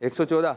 114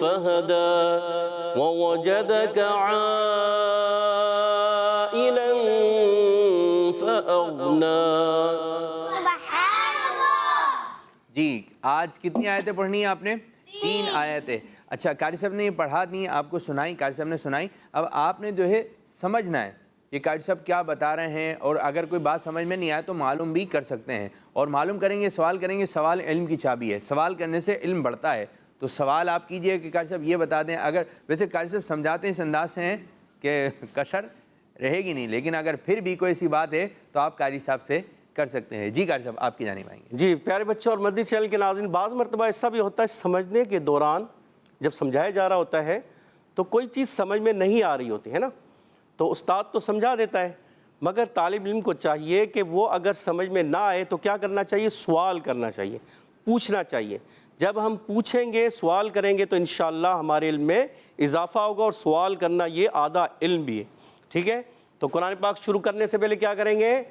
فهدى ووجدك عائلا فأغنى. جی آج کتنی آیتیں پڑھنی ہیں آپ نے؟ 3 آیتیں. اچھا قاری صاحب نے یہ پڑھا دی، آپ کو سنائی، قاری صاحب نے سنائی. اب آپ نے جو ہے سمجھنا ہے یہ قاری صاحب کیا بتا رہے ہیں، اور اگر کوئی بات سمجھ میں نہیں آئے تو معلوم بھی کر سکتے ہیں. اور معلوم کریں گے، سوال کریں گے. سوال علم کی چابی ہے، سوال کرنے سے علم بڑھتا ہے. تو سوال آپ کیجئے کہ قاری صاحب یہ بتا دیں. اگر ویسے قاری صاحب سمجھاتے ہیں اس انداز سے ہیں کہ کسر رہے گی نہیں، لیکن اگر پھر بھی کوئی ایسی بات ہے تو آپ قاری صاحب سے کر سکتے ہیں. جی قاری صاحب آپ کی جانب آئیں گے. جی پیارے بچوں اور مدنی چینل کے ناظرین، بعض مرتبہ ایسا بھی ہوتا ہے سمجھنے کے دوران جب سمجھایا جا رہا ہوتا ہے تو کوئی چیز سمجھ میں نہیں آ رہی ہوتی ہے نا، تو استاد تو سمجھا دیتا ہے، مگر طالب علم کو چاہیے کہ وہ اگر سمجھ میں نہ آئے تو کیا کرنا چاہیے؟ سوال کرنا چاہیے، پوچھنا چاہیے. جب ہم پوچھیں گے، سوال کریں گے تو انشاءاللہ ہمارے علم میں اضافہ ہوگا، اور سوال کرنا یہ آدھا علم بھی ہے. ٹھیک ہے، تو قرآن پاک شروع کرنے سے پہلے کیا کریں گے؟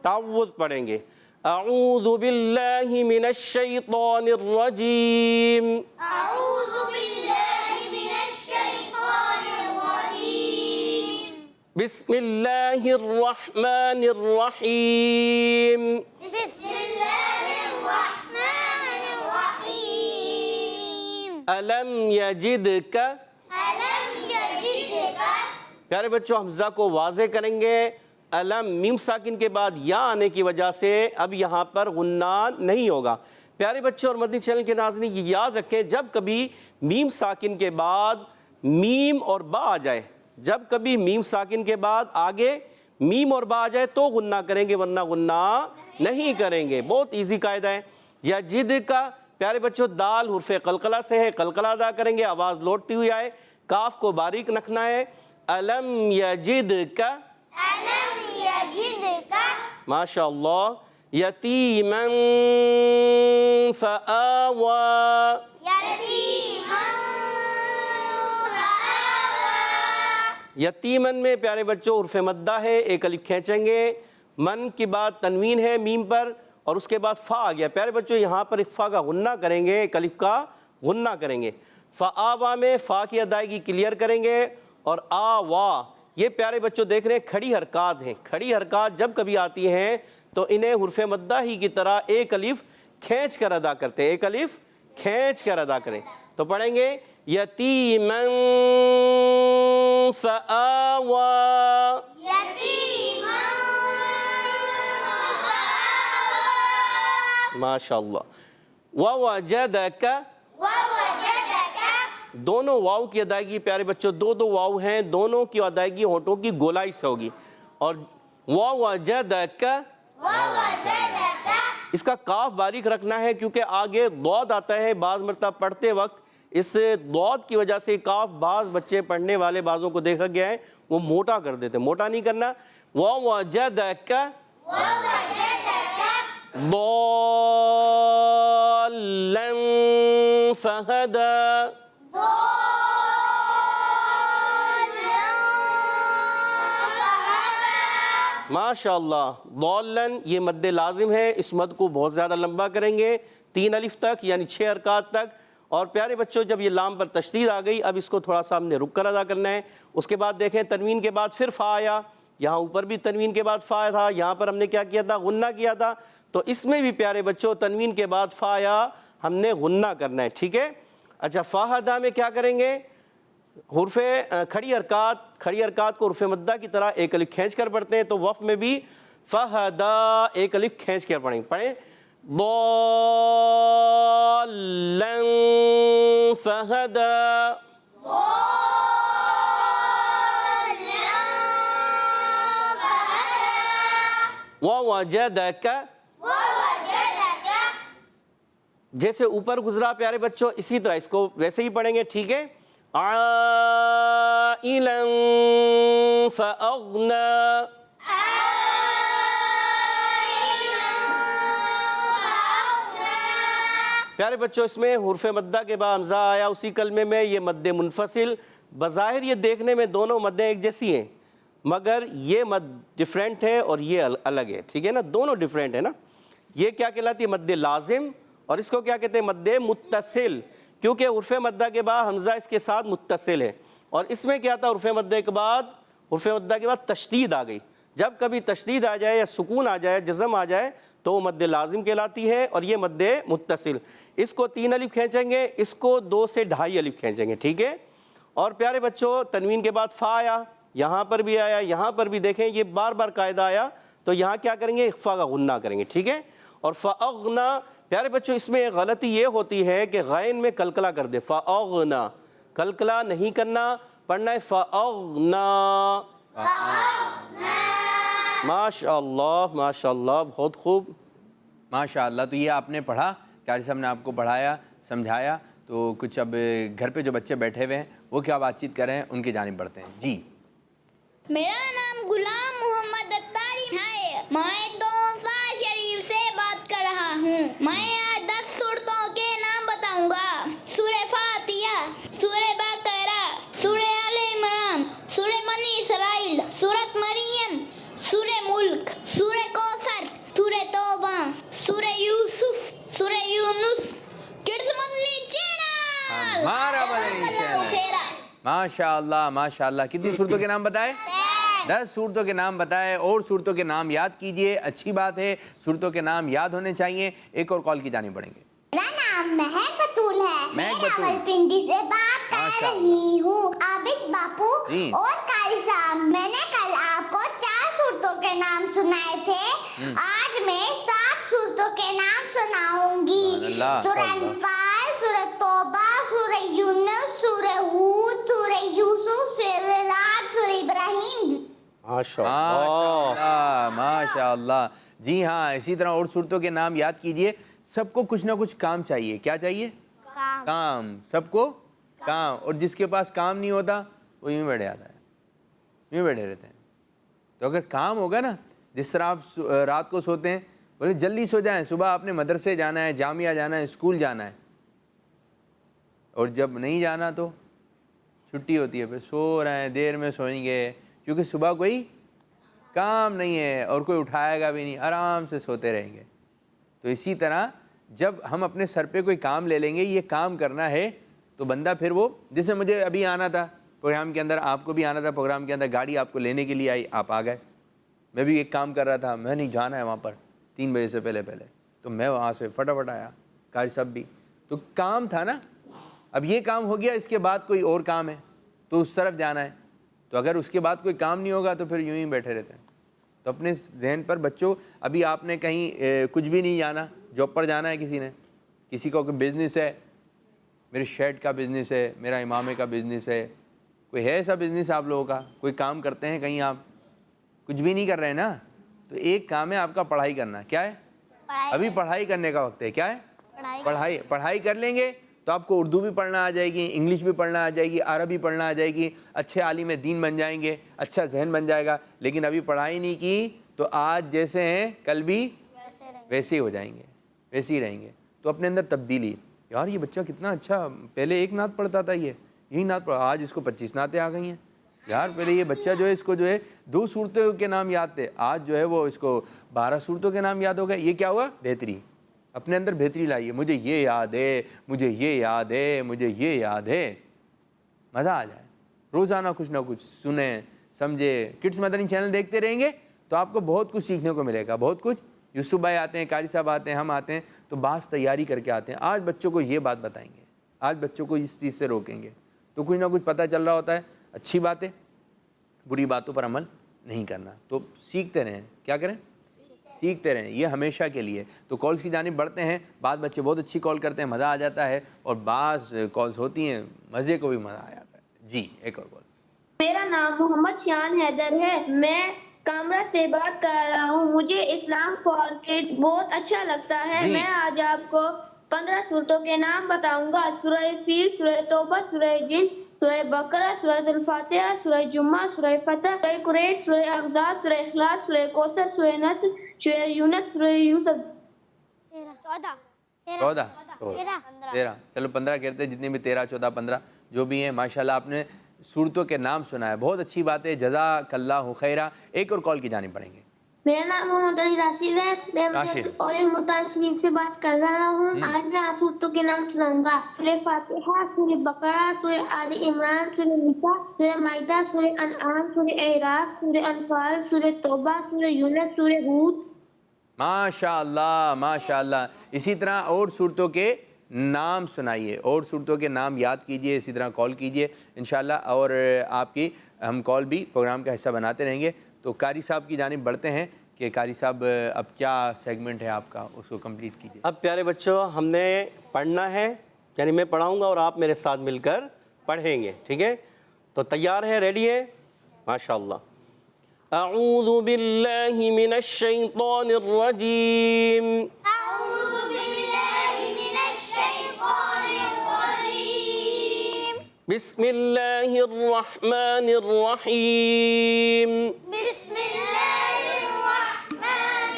تعوذ پڑھیں گے. اعوذ باللہ من الشیطان الرجیم. أعوذ بالله من الشيطان الرجيم. بسم اللہ الرحمن الرحیم. بسم الله الرحمن الرحيم. الم یجدک. ألم يجدك. پیارے بچوں حمزہ کو واضح کریں گے. علم میم ساکن کے بعد یا آنے کی وجہ سے اب یہاں پر غنہ نہیں ہوگا. پیارے بچوں اور مدنی چینل کے ناظرین یہ یاد رکھیں، جب کبھی میم ساکن کے بعد میم اور با آ جائے، جب کبھی میم ساکن کے بعد آگے میم اور با آ جائے تو غنہ کریں گے، ورنہ غنہ نہیں کریں گے. بہت ایزی قاعدہ ہے. یا جد کا پیارے بچوں دال حرف قلقلہ سے ہے، قلقلہ ادا کریں گے، آواز لوٹتی ہوئی آئے. کاف کو باریک رکھنا ہے. علم یجدک. ألم يجدك. ماشاء اللہ. یتیما فآوا. يتيما فآوى. یتیمن میں پیارے بچوں حرف مدہ ہے، ایک الف کھینچیں گے. من کے بعد تنوین ہے میم پر، اور اس کے بعد فا آ گیا. پیارے بچوں یہاں پر ایک فا کا غنہ کریں گے، ایک الف کا غنہ کریں گے. فآوا میں فا کی ادائیگی کلیئر کریں گے. اور آوا یہ پیارے بچوں دیکھ رہے ہیں کھڑی حرکات ہیں. کھڑی حرکات جب کبھی آتی ہیں تو انہیں حرف مدہ ہی کی طرح ایک الف کھینچ کر ادا کرتے ہیں، ایک الف کھینچ کر ادا کریں. تو پڑھیں گے یتیما فآوا. يتيما فآوى. ماشاءاللہ. ووجدک. ووجدك. دونوں واو کی ادائیگی پیارے بچوں دو واو ہیں، دونوں کی ادائیگی ہونٹوں کی گولائی سے ہوگی. اور ووجدک ووجدك. اس کا کاف باریک رکھنا ہے کیونکہ آگے ضاد آتا ہے. بعض مرتبہ پڑھتے وقت اس ضاد کی وجہ سے کاف بعض بچے پڑھنے والے بعضوں کو دیکھا گیا ہے وہ موٹا کر دیتے، موٹا نہیں کرنا. ووجدک ضالا فہدی. ماشاءاللہ. ضالن یہ مد لازم ہے، اس مد کو بہت زیادہ لمبا کریں گے 3 الف تک یعنی 6 حرکات تک. اور پیارے بچوں جب یہ لام پر تشدید آ گئی اب اس کو تھوڑا سا ہم نے رک کر ادا کرنا ہے. اس کے بعد دیکھیں تنوین کے بعد پھر فا آیا، یہاں اوپر بھی تنوین کے بعد فا تھا، یہاں پر ہم نے کیا کیا تھا؟ غنہ کیا تھا. تو اس میں بھی پیارے بچوں تنوین کے بعد فا آیا، ہم نے غنہ کرنا ہے. ٹھیک ہے. اچھا فاہدہ میں کیا کریں گے؟ حرف کھڑی حرکات کو حرف مدہ کی طرح ایک الف کھینچ کر پڑھتے ہیں. تو وقف میں بھی فہدا ایک الف کھینچ کر پڑھیں. پڑھیں ضالا فہدا. ووجدک جیسے اوپر گزرا پیارے بچوں اسی طرح اس کو ویسے ہی پڑھیں گے. ٹھیک ہے. عائلا فأغنى. پیارے بچوں اس میں حرف مدہ کے بعد حمزہ آیا اسی کلمے میں، یہ مد منفصل بظاہر یہ دیکھنے میں دونوں مدیں ایک جیسی ہیں، مگر یہ مد ڈیفرنٹ ہے اور یہ الگ ہے، ٹھیک ہے نا، دونوں ڈیفرنٹ ہے نا. یہ کیا کہلاتی ہے؟ مد لازم، اور اس کو کیا کہتے ہیں؟ مد متصل، کیونکہ عرف مدہ کے بعد حمزہ اس کے ساتھ متصل ہے. اور اس میں کیا تھا؟ عرف مدہ کے بعد تشدید آ گئی. جب کبھی تشدید آ جائے یا سکون آ جائے، جزم آ جائے، تو وہ مد لازم کہلاتی ہے، اور یہ مد متصل. اس کو 3 الف کھینچیں گے، اس کو 2 سے 2.5 الف کھینچیں گے، ٹھیک ہے. اور پیارے بچوں، تنوین کے بعد فا آیا، یہاں پر بھی آیا، یہاں پر بھی دیکھیں یہ بار بار قاعدہ آیا، تو یہاں کیا کریں گے؟ اخفا کا غنہ کریں گے، ٹھیک ہے. اور فاغنا، پیارے بچوں اس میں ایک غلطی یہ ہوتی ہے کہ غین میں کلکلا کر دے، فاغنا، کلکلا نہیں کرنا، پڑھنا ہے فاغنا. ماشاءاللہ ماشاءاللہ، بہت خوب. ماشاءاللہ. تو یہ آپ نے پڑھا، قاری صاحب نے آپ کو پڑھایا، سمجھایا. تو کچھ اب گھر پہ جو بچے بیٹھے ہوئے ہیں وہ کیا بات چیت کر رہے ہیں، ان کی جانب بڑھتے ہیں. جی. میرا نام غلام محمد اتاری ہے. میں دوسا شریف سے بات کر رہا ہوں. میں آج 10 سورتوں کے نام بتاؤں گا. سورہ فاتحہ، سورہ بقرہ، سورہ آل عمران، سورہ بنی اسرائیل، سورۃ مریم، سورہ ملک، سورہ کوثر، سورہ توبہ، سورہ یوسف، سورہ یونس. کڈس مدنی چینل، ہمارا مدنی چینل. ماشاءاللہ ماشاءاللہ. کتنی صورتوں کے نام بتائے؟ 10 صورتوں کے نام بتائے. اور صورتوں کے نام یاد کیجئے، اچھی بات ہے، صورتوں کے نام یاد ہونے چاہیے. ایک اور کال کی جانب بڑھیں گے. میرا نام مہک بطول ہے. میں مہک بطول. راولپنڈی سے بات کر رہی ہوں. عابد باپو جی. اور قاری صاحب، میں نے کل آپ کو 4 صورتوں کے نام سنائے تھے. آج میں 7 صورتوں کے نام سناؤں گی. سورہ انفال، سورہ توبہ، سورہ یونس، سورہ ہود، سورہ یوسف، سورہ رعد، سورہ ابراہیم. ماشاءاللہ ماشاءاللہ. جی ہاں، اسی طرح اور صورتوں کے نام یاد کیجئے. سب کو کچھ نہ کچھ کام چاہیے. کیا چاہیے؟ کام. سب کو کام. اور جس کے پاس کام نہیں ہوتا وہ یوں بیٹھے آتا ہے، یوں بیٹھے رہتے ہیں. تو اگر کام ہوگا نا، جس طرح آپ رات کو سوتے ہیں، بولے جلدی سو جائیں، صبح آپ نے مدرسے جانا ہے، جامعہ جانا ہے، اسکول جانا ہے. اور جب نہیں جانا تو چھٹی ہوتی ہے، پھر سو رہے ہیں، دیر میں سوئیں گے، کیونکہ صبح کوئی کام نہیں ہے اور کوئی اٹھائے گا بھی نہیں، آرام سے سوتے رہیں گے. تو اسی طرح جب ہم اپنے سر پہ کوئی کام لے لیں گے، یہ کام کرنا ہے، تو بندہ پھر وہ، جیسے مجھے ابھی آنا تھا پروگرام کے اندر، آپ کو بھی آنا تھا پروگرام کے اندر، گاڑی آپ کو لینے کے لیے آئی، آپ آ گئے. میں بھی ایک کام کر رہا تھا، میں نہیں جانا ہے وہاں پر 3 بجے سے پہلے، تو میں وہاں سے فٹافٹ آیا. قاری صاحب بھی تو کام تھا نا. اب یہ کام ہو گیا، اس کے بعد کوئی اور کام ہے تو اس طرف جانا ہے. تو اگر اس کے بعد کوئی کام نہیں ہوگا تو پھر یوں ہی بیٹھے رہتے ہیں. تو اپنے ذہن پر بچوں، ابھی آپ نے کہیں کچھ بھی نہیں جانا، جاب پر جانا ہے، کسی نے، کسی کو کوئی بزنس ہے، میرے شرٹ کا بزنس ہے، میرا امامے کا بزنس ہے، کوئی ہے ایسا بزنس آپ لوگوں کا؟ کوئی کام کرتے ہیں کہیں؟ آپ کچھ بھی نہیں کر رہے ہیں نا. تو ایک کام ہے آپ کا پڑھائی کرنا. کیا ہے؟ ابھی پڑھائی کرنے کا وقت ہے. کیا ہے؟ پڑھائی کر لیں گے تو آپ کو اردو بھی پڑھنا آ جائے گی، انگلش بھی پڑھنا آ جائے گی، عربی پڑھنا آ جائے گی، اچھے عالم دین بن جائیں گے، اچھا ذہن بن جائے گا. لیکن ابھی پڑھائی نہیں کی تو آج جیسے ہیں کل بھی ویسے ہی ہو جائیں گے، ویسے ہی رہیں گے. تو اپنے اندر تبدیلی، یار یہ بچہ کتنا اچھا، پہلے 1 نعت پڑھتا تھا، یہی نعت پڑھا، آج اس کو 25 نعتیں آ گئی ہیں. یار پہلے یہ بچہ جو ہے، اس کو جو ہے 2 صورتوں کے نام یاد تھے، آج جو ہے وہ اس کو 12 صورتوں کے نام یاد ہو گئے. یہ کیا ہوا؟ بہتری. اپنے اندر بہتری لائیے. مجھے یہ یاد ہے، مجھے یہ یاد ہے، مجھے یہ یاد ہے. مزہ آ جائے. روزانہ کچھ نہ کچھ سنیں، سمجھے. کڈس مدنی چینل دیکھتے رہیں گے تو آپ کو بہت کچھ سیکھنے کو ملے گا، بہت کچھ. یوسف بھائی آتے ہیں، قاری صاحب آتے ہیں، ہم آتے ہیں تو بعض تیاری کر کے آتے ہیں. آج بچوں کو یہ بات بتائیں گے، آج بچوں کو اس چیز سے روکیں گے تو کچھ نہ کچھ پتہ چل رہا ہوتا ہے. اچھی باتیں، بری باتوں پر عمل نہیں کرنا. تو سیکھتے رہیں. کیا کریں؟ سیکھتے رہیں. یہ ہمیشہ کے لیے. تو کالز کی جانب بڑھتے ہیں. بعض بچے بہت اچھی کال کرتے ہیں، مزہ آ جاتا ہے، اور بعض کالز ہوتی ہیں مزے کو بھی مزہ آ جاتا ہے. جی ایک اور کال. میرا نام محمد شان حیدر ہے. میں کامرا سے بات کر رہا ہوں. مجھے اسلام فار کڈ بہت اچھا لگتا ہے. جی. میں آج آپ کو 15 صورتوں کے نام بتاؤں گا. سورہ فیل، سورہ توبہ، سورہ جن، سورہ بقرہ، سورہ الفاتحہ، سورہ جمعہ، سورہ فتح، سورہ قریش، سورہ احزاب، سورہ اخلاص، سورہ کوثر، سورہ نصر، سورہ یونس، سورہ یوسف. 13. چلو 15 کہتے ہیں، جتنے بھی 13 14 15 جو بھی ہیں. ماشاءاللہ آپ نے صورتوں کے نام سنا ہے، بہت اچھی بات ہے، جزاک اللہ خیرہ۔ ایک اور کال کی جانب پڑھیں گے۔ میرا نام محمد علی راشد ہے، میں راشد۔ اور مطالعہ شریف سے بات کر رہا ہوں۔ آج میں آپ صورتوں کے نام سناؤں گا: سورہ فاتحہ، سورہ بقرہ، سورہ آل عمران، سورہ نساء، سورہ مائدہ، سورہ انعام، سورہ اعراف، سورہ انفال، سورہ توبہ، سورہ یونس، سورہ ہود۔ ماشاء اللہ ماشاء اللہ۔ اسی طرح اور صورتوں کے نام سنائیے، اور صورتوں کے نام یاد کیجئے، اسی طرح کال کیجئے انشاءاللہ، اور آپ کی ہم کال بھی پروگرام کا حصہ بناتے رہیں گے۔ تو قاری صاحب کی جانب بڑھتے ہیں کہ قاری صاحب اب کیا سیگمنٹ ہے آپ کا، اس کو کمپلیٹ کیجئے۔ اب پیارے بچوں ہم نے پڑھنا ہے، یعنی میں پڑھاؤں گا اور آپ میرے ساتھ مل کر پڑھیں گے، ٹھیک ہے؟ تو تیار ہیں، ریڈی ہیں؟ ماشاءاللہ۔ اعوذ باللہ من الشیطان الرجیم، أعوذ بالله من الشيطان الرجيم، بسم اللہ الرحمن الرحیم۔ بسم الله الرحمن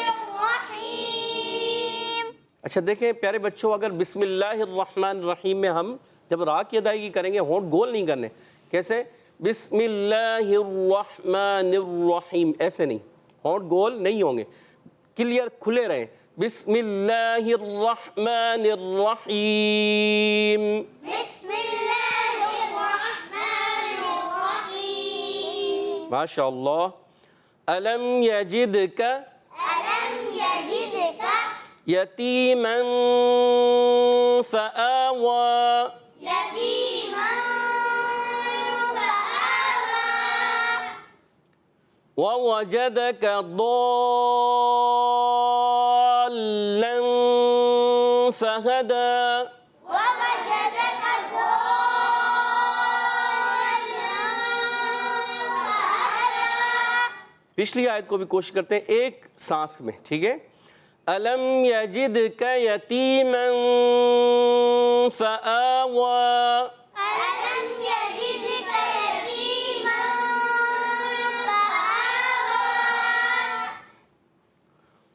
الرحيم۔ اچھا دیکھیں پیارے بچوں، اگر بسم اللہ الرحمن الرحیم میں ہم جب را کی ادائیگی کریں گے ہونٹ گول نہیں کرنے، کیسے؟ بسم اللہ الرحمن الرحیم، ایسے نہیں، ہونٹ گول نہیں ہوں گے، کلیئر کھلے رہیں۔ بسم اللہ الرحمن الرحیم۔ بسم الله الرحمن الرحيم۔ ماشاءاللہ۔ الم یجدک ألم يجدك یتیما فآوی، يتيما فآوى، ووجدك ضالا فهدى، ووجدك ضالا فهدى۔ پچھلی آیت کو بھی کوشش کرتے ہیں ایک سانس میں، ٹھیک ہے؟ الم یجدک یتیما فآوی، ألم يجدك يتيما فآوى،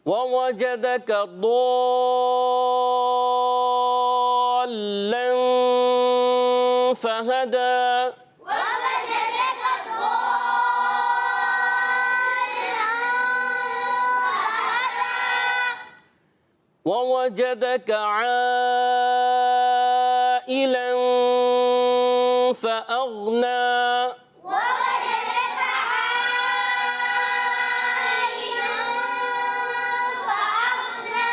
ووجدك ضالا فهدى، ووجدك ضالا فهدى، ووجدك عائلا فأغنى، ووجدك عائلا فأغنى۔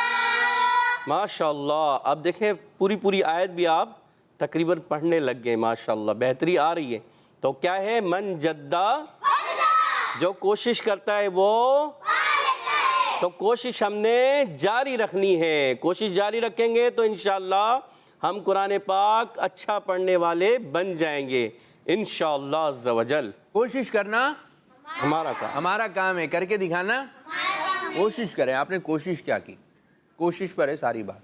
ماشاءاللہ۔ اب دیکھیں پوری آیت بھی آپ تقریباً پڑھنے لگ گئے، ماشاءاللہ بہتری آ رہی ہے۔ تو کیا ہے؟ من جدہ، جو کوشش کرتا ہے وہ، تو کوشش ہم نے جاری رکھنی ہے، کوشش جاری رکھیں گے تو انشاءاللہ ہم قرآن پاک اچھا پڑھنے والے بن جائیں گے انشاءاللہ عز و جل۔ کوشش کرنا ہمارا کام۔ ہمارا کام ہے، کر کے دکھانا کوشش کریں۔ آپ نے کوشش کیا کی؟ کوشش پر ہے ساری بات۔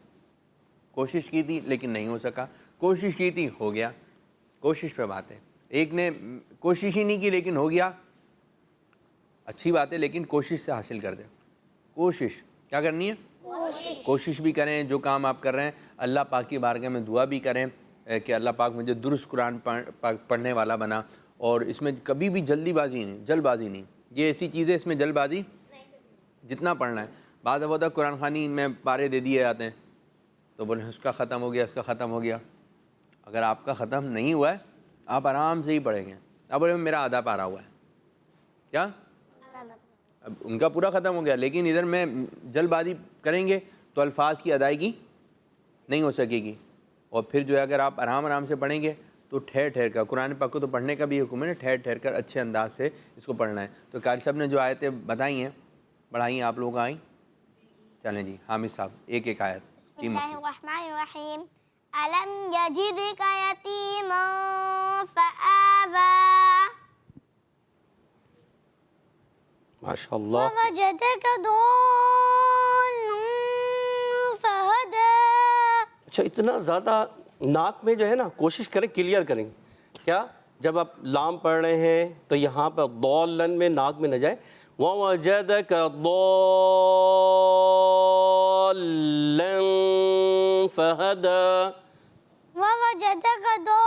کوشش کی تھی لیکن نہیں ہو سکا، کوشش کی تھی ہو گیا، کوشش پہ بات ہے۔ ایک نے کوشش ہی نہیں کی لیکن ہو گیا، اچھی بات ہے، لیکن کوشش سے حاصل کر دیں۔ کوشش کیا کرنی ہے؟ کوشش بھی کریں، جو کام آپ کر رہے ہیں اللہ پاک کی بارگاہ میں دعا بھی کریں کہ اللہ پاک مجھے درست قرآن پڑھنے والا بنا، اور اس میں کبھی بھی جلدی بازی نہیں، جلد بازی نہیں۔ یہ ایسی چیز ہے اس میں جلد بازی جتنا پڑھنا ہے۔ بعض دفعہ قرآن خوانی میں پارے دے دیے جاتے ہیں تو بولے اس کا ختم ہو گیا، اس کا ختم ہو گیا۔ اگر آپ کا ختم نہیں ہوا ہے آپ آرام سے ہی پڑھیں گے۔ اب بولے میرا آدھا پارا ہوا ہے، کیا؟ اب ان کا پورا ختم ہو گیا، لیکن ادھر میں جلد بازی کریں گے تو الفاظ کی ادائیگی نہیں ہو سکے گی، اور پھر جو ہے اگر آپ آرام سے پڑھیں گے تو ٹھہر ٹھہر کر، قرآن پاک کو تو پڑھنے کا بھی حکم ہے نا، ٹھہر ٹھہر کر اچھے انداز سے اس کو پڑھنا ہے۔ تو قاری صاحب نے جو آیتیں بتائی ہیں، پڑھائی ہیں، آپ لوگ آئیں؟ چلیں جی حامد صاحب ایک ایک آیت۔ بسم اللہ الرحمن الرحیم۔ ألم يجدك يتيما فآوى، ماشاءاللہ۔ ووجدك ضالا فهدى۔ اچھا اتنا زیادہ ناک میں جو ہے نا کوشش کریں کلیئر کریں۔ کیا؟ جب آپ لام پڑھ رہے ہیں تو یہاں پر ضالن میں ناک میں نہ جائے۔ وَوَجَدَكَ ضَالًّا فَهَدَى، ووجدك ضالا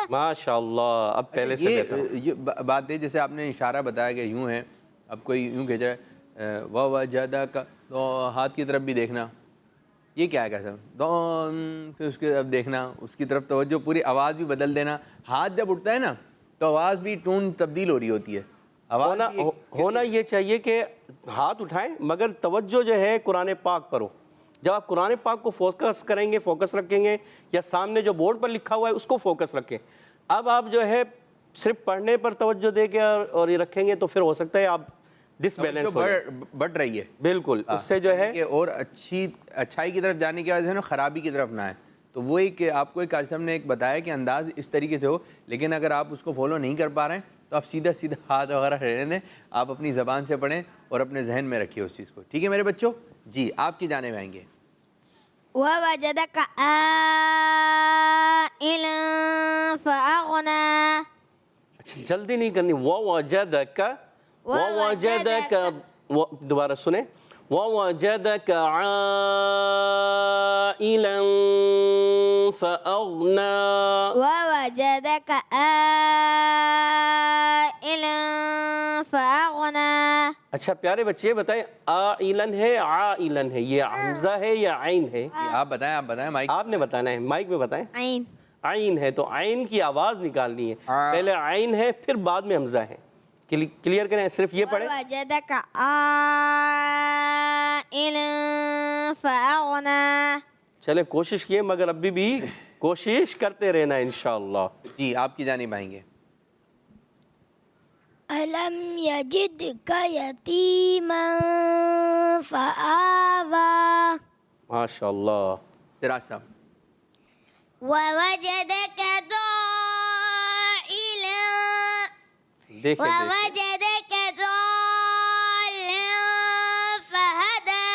ماشاء اللہ، اب پہلے سے بہتر ہو۔ یہ بات ہے جیسے آپ نے اشارہ بتایا کہ یوں ہے، اب کوئی یوں کہہ جائے وَوَجَدَكَ، تو ہاتھ کی طرف بھی دیکھنا، یہ کیا ہے کیسا دون، پھر اس کے اب دیکھنا، اس کی طرف توجہ، پوری آواز بھی بدل دینا۔ ہاتھ جب اٹھتا ہے نا تو آواز بھی ٹون تبدیل ہو رہی ہوتی ہے۔ آواز بھی ہونا یہ چاہیے کہ ہاتھ اٹھائیں مگر توجہ جو ہے قرآن پاک پر ہو۔ جب آپ قرآن پاک کو فوکس کریں گے، فوکس رکھیں گے، یا سامنے جو بورڈ پر لکھا ہوا ہے اس کو فوکس رکھیں۔ اب آپ جو ہے صرف پڑھنے پر توجہ دے کے اور یہ رکھیں گے تو پھر ہو سکتا ہے آپ ڈس بیلنس ہو جائے۔ بڑھ رہی ہے بالکل، اس سے جو ہے کہ اور اچھائی کی طرف جانے کی وجہ سے نا خرابی کی طرف نہ ہے۔ تو وہ ایک آپ کو ایک قاسم نے ایک بتایا کہ انداز اس طریقے سے ہو، لیکن اگر آپ اس کو فالو نہیں کر پا رہے ہیں تو آپ سیدھا سیدھا ہاتھ وغیرہ رہنے دیں، آپ اپنی زبان سے پڑھیں اور اپنے ذہن میں رکھیے اس چیز کو۔ ٹھیک ہے میرے بچوں؟ جی آپ کی جانب آئیں گے۔ وَوَجَدَكَ عَائِلًا فَأَغْنَىٰ۔ اچھا جلدی نہیں کرنی، وَوَجَدَكَ، وَوَجَدَكَ، دوبارہ سنیں، وَوَجَدَكَ عَائِلًا فَأَغْنَىٰ۔ وَوَجَدَكَ عَائِلًا فَأَغْنَىٰ۔ اچھا پیارے بچے بتائیں، عائلن ہے عائلن ہے، یہ حمزہ ہے یا عین ہے؟ آپ بتائیں مائک۔ آپ نے بتانا ہے، مائک میں بتائیں۔ عین۔ عین ہے تو عین کی آواز نکالنی ہے، پہلے عین ہے پھر بعد میں حمزہ ہے۔ کلیئر کریں، صرف یہ پڑھیں۔ وَوَجَدَكَ عَائِلًا فَأَغْنَىٰ۔ چلیں کوشش کیے مگر ابھی بھی کوشش کرتے رہنا انشاءاللہ۔ جی آپ کی جانب آئیں گے۔ ألم يجدك يتيما فآوى ماشاءاللہ۔ سراج صاحب۔ ووجدك ضالا دیکھیں ووجدك ضالا فهدى۔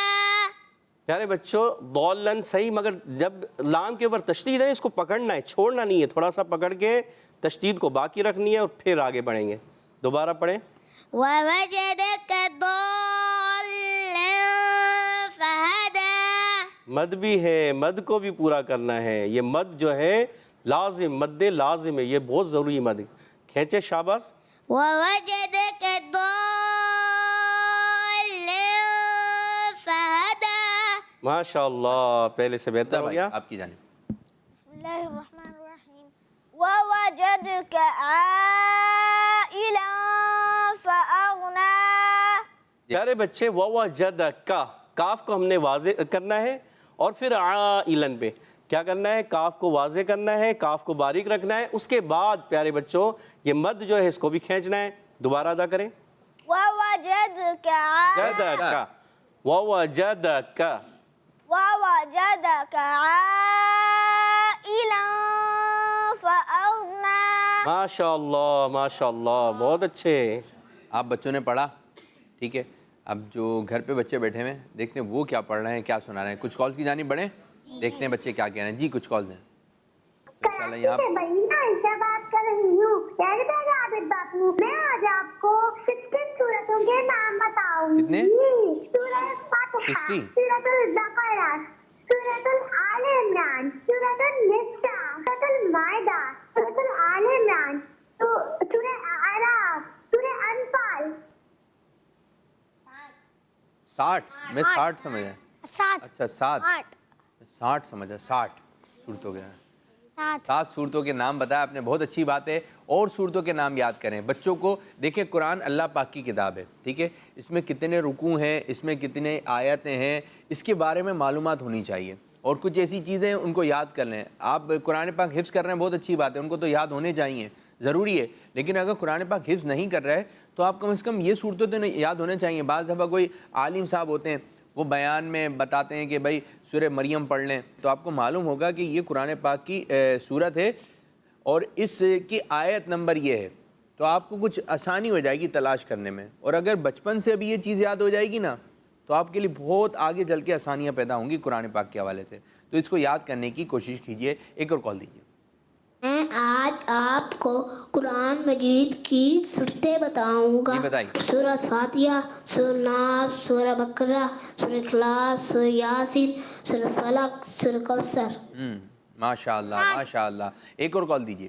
پیارے بچوں ضالن صحیح، مگر جب لام کے اوپر تشدید ہے اس کو پکڑنا ہے، چھوڑنا نہیں ہے، تھوڑا سا پکڑ کے تشدید کو باقی رکھنی ہے اور پھر آگے بڑھیں گے۔ دوبارہ پڑھیں۔ ووجدك ضالا فهدى۔ مد بھی ہے، مد کو بھی پورا کرنا ہے، یہ مد جو ہے لازم، مد لازم ہے، یہ بہت ضروری مد ہے۔ کھینچے شاباش۔ ووجدك ضالا فهدى۔ ماشاءاللہ، پہلے سے بہتر ہو گیا۔ آپ کی جانب۔ بسم اللہ الرحمن الرحیم۔ وَوَجَدْكَ عَائِلًا فَأَغْنَىٰ۔ پیارے بچے وَوَجَدَكَ، کاف کو ہم نے واضح کرنا ہے اور پھر عائلن پہ کیا کرنا ہے، کاف کو واضح کرنا ہے، کاف کو باریک رکھنا ہے، اس کے بعد پیارے بچوں یہ مد جو ہے اس کو بھی کھینچنا ہے۔ دوبارہ ادا کریں۔ وَوَجَدْكَ جَدَكَ، وَوَجَدَكَ۔ وَوَجَدَكَ عَائِلًا فَأَغْنَىٰ۔ ماشاءاللہ ماشاءاللہ، بہت اچھے۔ آپ بچوں نے پڑھا، ٹھیک ہے۔ اب جو گھر پہ بچے بیٹھے ہوئے ہیں دیکھتے ہیں وہ کیا پڑھ رہے ہیں، کیا سنا رہے ہیں۔ کچھ کالز کی جانب بڑھیں، دیکھتے ہیں بچے کیا کہہ رہے ہیں۔ جی کچھ کالز ہیں انشاءاللہ یہاں پہ۔ بات کر رہی ہوں، عابد باپو، میں آج آپ کو 16 سورتوں کے نام بتاؤں گی۔ کتنے؟ سورہ فاتحہ، 16 سورۃ البقرہ، سورۃ آل عمران، سورۃ النساء، سورۃ المائدہ، سورۃ آل عمران، سورہ اعراف، سورہ انفال۔ 60 میں 60 سمجھا۔ 7 اچھا 60 سمجھا، 60 صورتوں کے 7 صورتوں کے نام بتایا آپ نے، بہت اچھی بات ہے۔ اور صورتوں کے نام یاد کریں بچوں کو۔ دیکھیں قرآن اللہ پاک کی کتاب ہے، ٹھیک ہے، اس میں کتنے رکوع ہیں، اس میں کتنے آیتیں ہیں، اس کے بارے میں معلومات ہونی چاہیے۔ اور کچھ ایسی چیزیں ان کو یاد کر لیں۔ آپ قرآن پاک حفظ کر رہے ہیں، بہت اچھی بات ہے، ان کو تو یاد ہونے چاہیے، ضروری ہے۔ لیکن اگر قرآن پاک حفظ نہیں کر رہے تو آپ کم از کم یہ صورتیں تو یاد ہونے چاہیے۔ بعض دفعہ کوئی عالم صاحب ہوتے ہیں وہ بیان میں بتاتے ہیں کہ بھائی سورہ مریم پڑھ لیں، تو آپ کو معلوم ہوگا کہ یہ قرآن پاک کی صورت ہے اور اس کی آیت نمبر یہ ہے، تو آپ کو کچھ آسانی ہو جائے گی تلاش کرنے میں۔ اور اگر بچپن سے ابھی یہ چیز یاد ہو جائے گی نا تو آپ کے لیے بہت آگے چل کے آسانیاں پیدا ہوں گی قرآن پاک کے حوالے سے۔ تو اس کو یاد کرنے کی کوشش کیجئے۔ ایک اور کال دیجئے۔ میں آج آپ کو قرآن مجید کی صورتیں بتاؤں گا۔ جی بتائیے۔ سورہ فاتحہ، سورہ ناس، سورہ بقرہ، سورہ اخلاص، سورہ یاسین، سورہ فلق، سورہ کوثر۔ ماشاءاللہ ماشاءاللہ۔ ایک اور کال دیجئے۔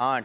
8।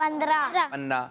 15।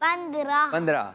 15।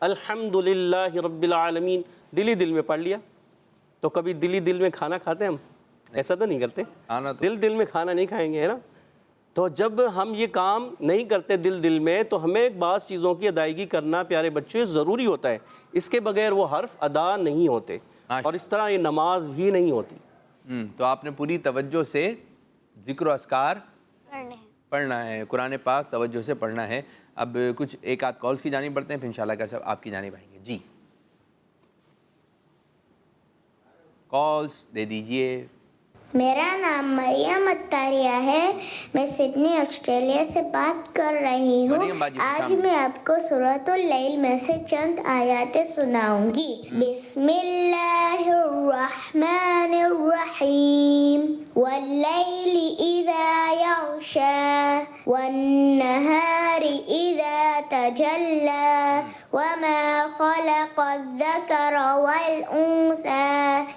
الحمدللہ رب العالمین، دل ہی دل میں پڑھ لیا. تو کبھی دل ہی دل میں کھانا کھاتے ہیں ہم؟ ایسا تو نہیں کرتے. دل دل میں کھانا نہیں کھائیں گے، ہے نا. تو جب ہم یہ کام نہیں کرتے دل دل میں تو ہمیں بعض چیزوں کی ادائیگی کرنا پیارے بچے ضروری ہوتا ہے. اس کے بغیر وہ حرف ادا نہیں ہوتے، اور اس طرح یہ نماز بھی نہیں ہوتی. تو آپ نے پوری توجہ سے ذکر و اذکار پڑھنا ہے، قرآن پاک توجہ سے پڑھنا ہے. اب کچھ ایک آدھ کالز کی جانب بڑھتے ہیں، پھر انشاءاللہ کا سب آپ کی جانب آئیں گے. جی کالز دے دیجئے. میرا نام مریم اتاریہ ہے، میں سڈنی آسٹریلیا سے بات کر رہی ہوں. مریم باجی، آج میں آپ کو سورۃ اللیل میں سے چند آیاتیں سناؤں گی. بسم اللہ الرحمن الرحیم. واللیل اذا یغشی والنہار اذا تجلی وما خلق الذکر والانثى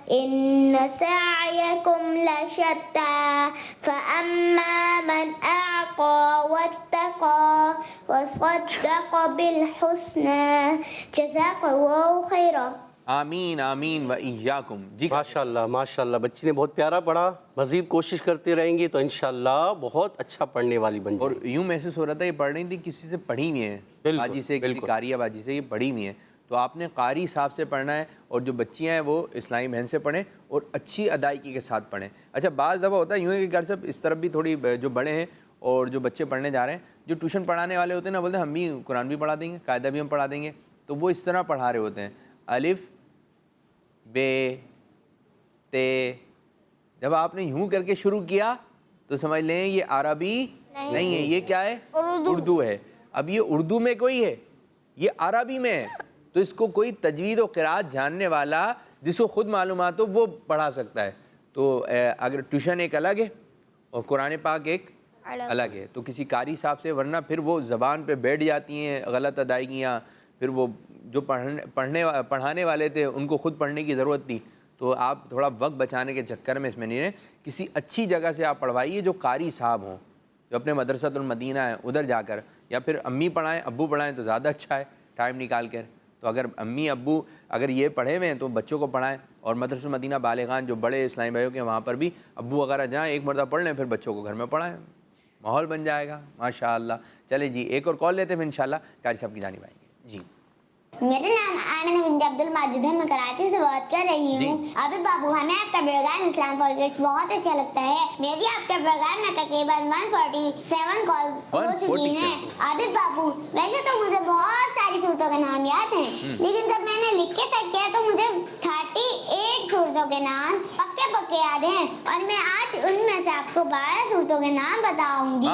ان سعیکم لشتى فأما من أعطى واتقى وصدق بالحسنى جزاك الله خيرا. آمین آمین و ایاکم. جی ماشاءاللہ ماشاءاللہ، بچی نے بہت پیارا پڑھا. مزید کوشش کرتے رہیں گی تو انشاءاللہ بہت اچھا پڑھنے والی بن جائے. اور یوں محسوس ہو رہا تھا یہ پڑھ رہی تھی کسی سے پڑھی ہوئی ہیں، باجی سے، کسی قاریہ باجی سے یہ پڑھی ہوئی ہیں. تو آپ نے قاری صاحب سے پڑھنا ہے، اور جو بچیاں ہیں وہ اسلامی بہن سے پڑھیں اور اچھی ادائیگی کے ساتھ پڑھیں. اچھا بعض دفعہ ہوتا ہے یوں ہے کہ گھر سے اس طرف بھی تھوڑی جو بڑے ہیں اور جو بچے پڑھنے جا رہے ہیں، جو ٹیوشن پڑھانے والے ہوتے ہیں نا، بولتے ہیں ہم بھی قرآن بھی پڑھا دیں گے، قاعدہ بھی ہم پڑھا دیں گے. تو وہ اس طرح پڑھا رہے ہوتے ہیں، الف بے تے. جب آپ نے یوں کر کے شروع کیا تو سمجھ لیں یہ عربی نہیں ہے، یہ کیا ہے؟ اردو ہے. اب یہ اردو میں کوئی ہے، یہ عربی میں ہے. تو اس کو کوئی تجوید و قرات جاننے والا جس کو خود معلومات ہو وہ پڑھا سکتا ہے. تو اگر ٹیوشن ایک الگ ہے اور قرآن پاک ایک الگ ہے تو کسی قاری صاحب سے، ورنہ پھر وہ زبان پہ بیٹھ جاتی ہیں غلط ادائیگیاں. پھر وہ جو پڑھانے والے تھے ان کو خود پڑھنے کی ضرورت تھی. تو آپ تھوڑا وقت بچانے کے چکر میں اس میں نہیں رہیں. کسی اچھی جگہ سے آپ پڑھوائیے جو قاری صاحب ہوں، جو اپنے مدرسۃ المدینہ ہے ادھر جا کر، یا پھر امی پڑھائیں ابو پڑھائیں تو زیادہ اچھا ہے ٹائم نکال کر. تو اگر امی ابو اگر یہ پڑھے ہوئے ہیں تو بچوں کو پڑھائیں. اور مدرسۃ المدینہ بالغان جو بڑے اسلامی بھائیوں کے وہاں پر بھی ابو وغیرہ جائیں، ایک مرتبہ پڑھ لیں، پھر بچوں کو گھر میں پڑھائیں، ماحول بن جائے گا. ماشاءاللہ. چلیں جی ایک اور کال لیتے ہیں، پھر انشاءاللہ قاری صاحب کی جانب آئیں گے. جی میرا نام آمنہ بنت عبد الماجد ہے، میں کراچی سے بات کر رہی ہوں. ابھی بابو ہمیں آپ کا پروگرام اسلام پالیٹکس بہت اچھا لگتا ہے. میری آپ کے پروگرام میں تقریباً 147 کال ہو چکی ہیں. ابھی بابو ویسے تو مجھے بہت ساری صورتوں کے نام یاد ہیں، لیکن جب میں نے لکھ کے چیک کیا تو مجھے 38 صورتوں کے نام پکے یاد ہیں. اور میں آج ان میں سے آپ کو 12 صورتوں کے نام بتاؤں گی.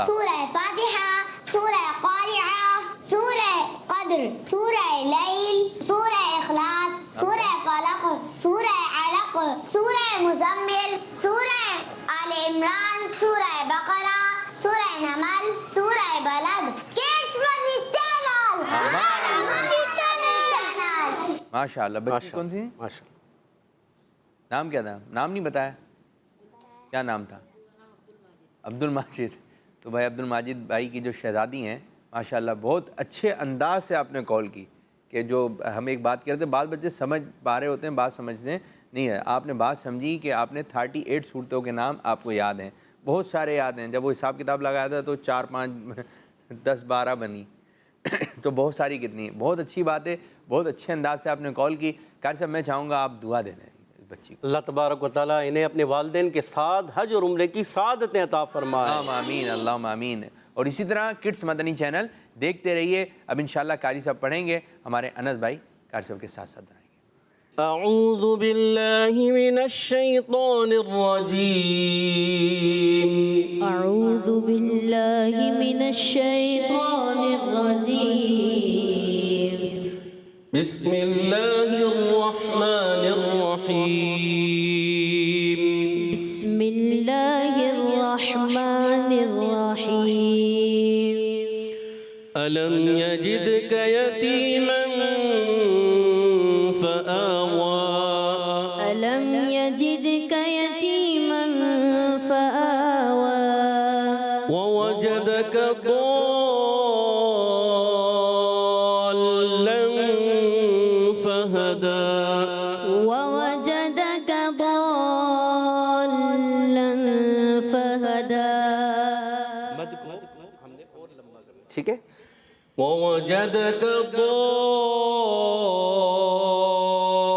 سورہ فاتحہ، سورہ قاریعہ، سورہ قدر، سورہ لیل، سورہ اخلاص، سورہ فلق، سورہ علق، سورہ مزمل، سورہ آل عمران، سورہ بقرہ، سورہ نمل، سورہ بلد. کڈس منی چینل. ماشاءاللہ. بچی کون تھی؟ نام کیا تھا؟ نام نہیں بتایا، کیا نام تھا؟ عبد الماجد. تو بھائی عبد الماجد بھائی کی جو شہزادی ہیں ماشاءاللہ بہت اچھے انداز سے آپ نے کال کی. کہ جو ہم ایک بات کرتے ہیں، بعض بچے سمجھ پا رہے ہوتے ہیں، بعض سمجھتے نہیں ہے. آپ نے بات سمجھی کہ آپ نے 38 صورتوں کے نام آپ کو یاد ہیں، بہت سارے یاد ہیں. جب وہ حساب کتاب لگایا تھا تو 4 5 10 12 بنی تو بہت ساری کتنی. بہت اچھی بات ہے، بہت اچھے انداز سے آپ نے کال کی. قاری صاحب میں چاہوں گا آپ دعا دے دیں اس بچی کو. اللہ تبارک و تعالیٰ انہیں اپنے والدین کے ساتھ حج اور عمرے کی سعادتیں عطا فرمائے. آمین اللہم آمین. اور اسی طرح کڈس مدنی چینل دیکھتے رہیے. اب انشاءاللہ قاری صاحب پڑھیں گے، ہمارے انس بھائی قاری صاحب کے ساتھ ساتھ رہیں گے. اعوذ باللہ من الشیطان الرجیم. اعوذ باللہ من الشیطان الرجیم. بسم اللہ الرحمن الرحیم. بسم اللہ الرحمن الرحیم. ألم يجدك يتيما فآوى. ألم يجدك يتيما فآوى. ووجدك ضالا فهدى ووجدك ضالا فهدى ٹھیک ہے ووجدك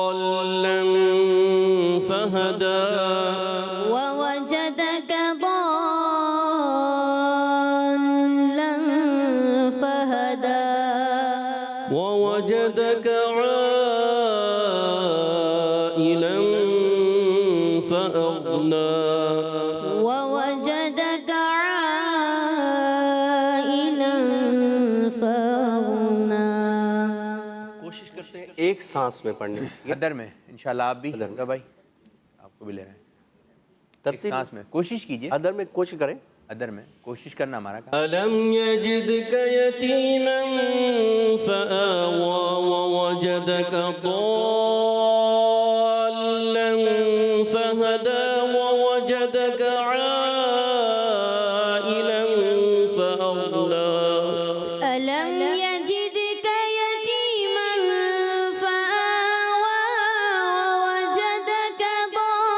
ضالا فهدى ووجدك ضالا فهدى ووجدك عائلا فأغنى ووجدك عائلا فأغنى. کوشش کرتے ہیں ایک سانس میں پڑھنے کی. ادر میں انشاءاللہ آپ بھی درگا بھائی آپ کو بھی لے رہے ہیں ایک ترتیب سانس میں کوشش کیجئے ادر میں کوشش کریں. ادر میں کوشش کرنا ہمارا کام. ألم يجدك يتيما فآوى ووجدك ضالا فهدى ووجدك عائلا فأغنى ألم يجدك يتيما فآوى ووجدك ضالا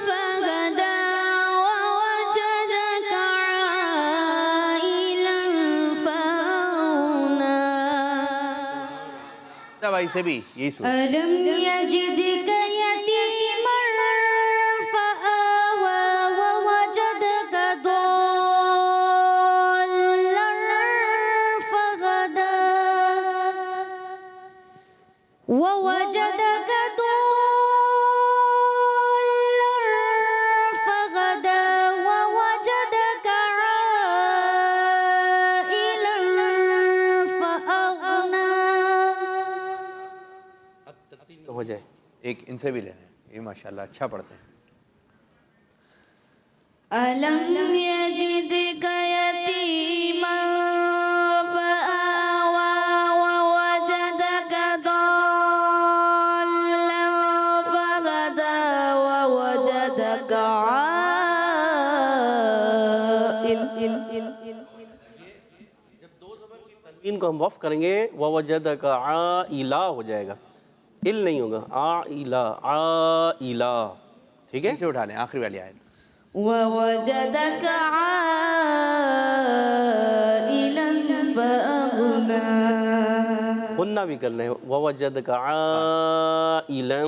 فهدى ووجدك عائلا فأغنى. بھائی سے بھی یہی سن. ألم يجدك يتيما فآوى ووجدك ضالا فهدى ووجدك ضالا فهدى ووجدك عائلا فأغنى. ہو جائے. ایک ان سے بھی لینا ہے یہ ماشاءاللہ اچھا پڑھتے ہیں. ألم يجدك يتيما فآوى ووجدك ضالا فهدى ووجدك تنوین کو ہم وقف کریں گے ووجدك عائلا ہو جائے گا. ال نہیں ہوگا. عائلا عائلا. ٹھیک ہے اسے اٹھا لیں آخری والی آیت. ووجدك عائلا فأغنى. غنہ بھی کرنا ہے ووجدك عائلا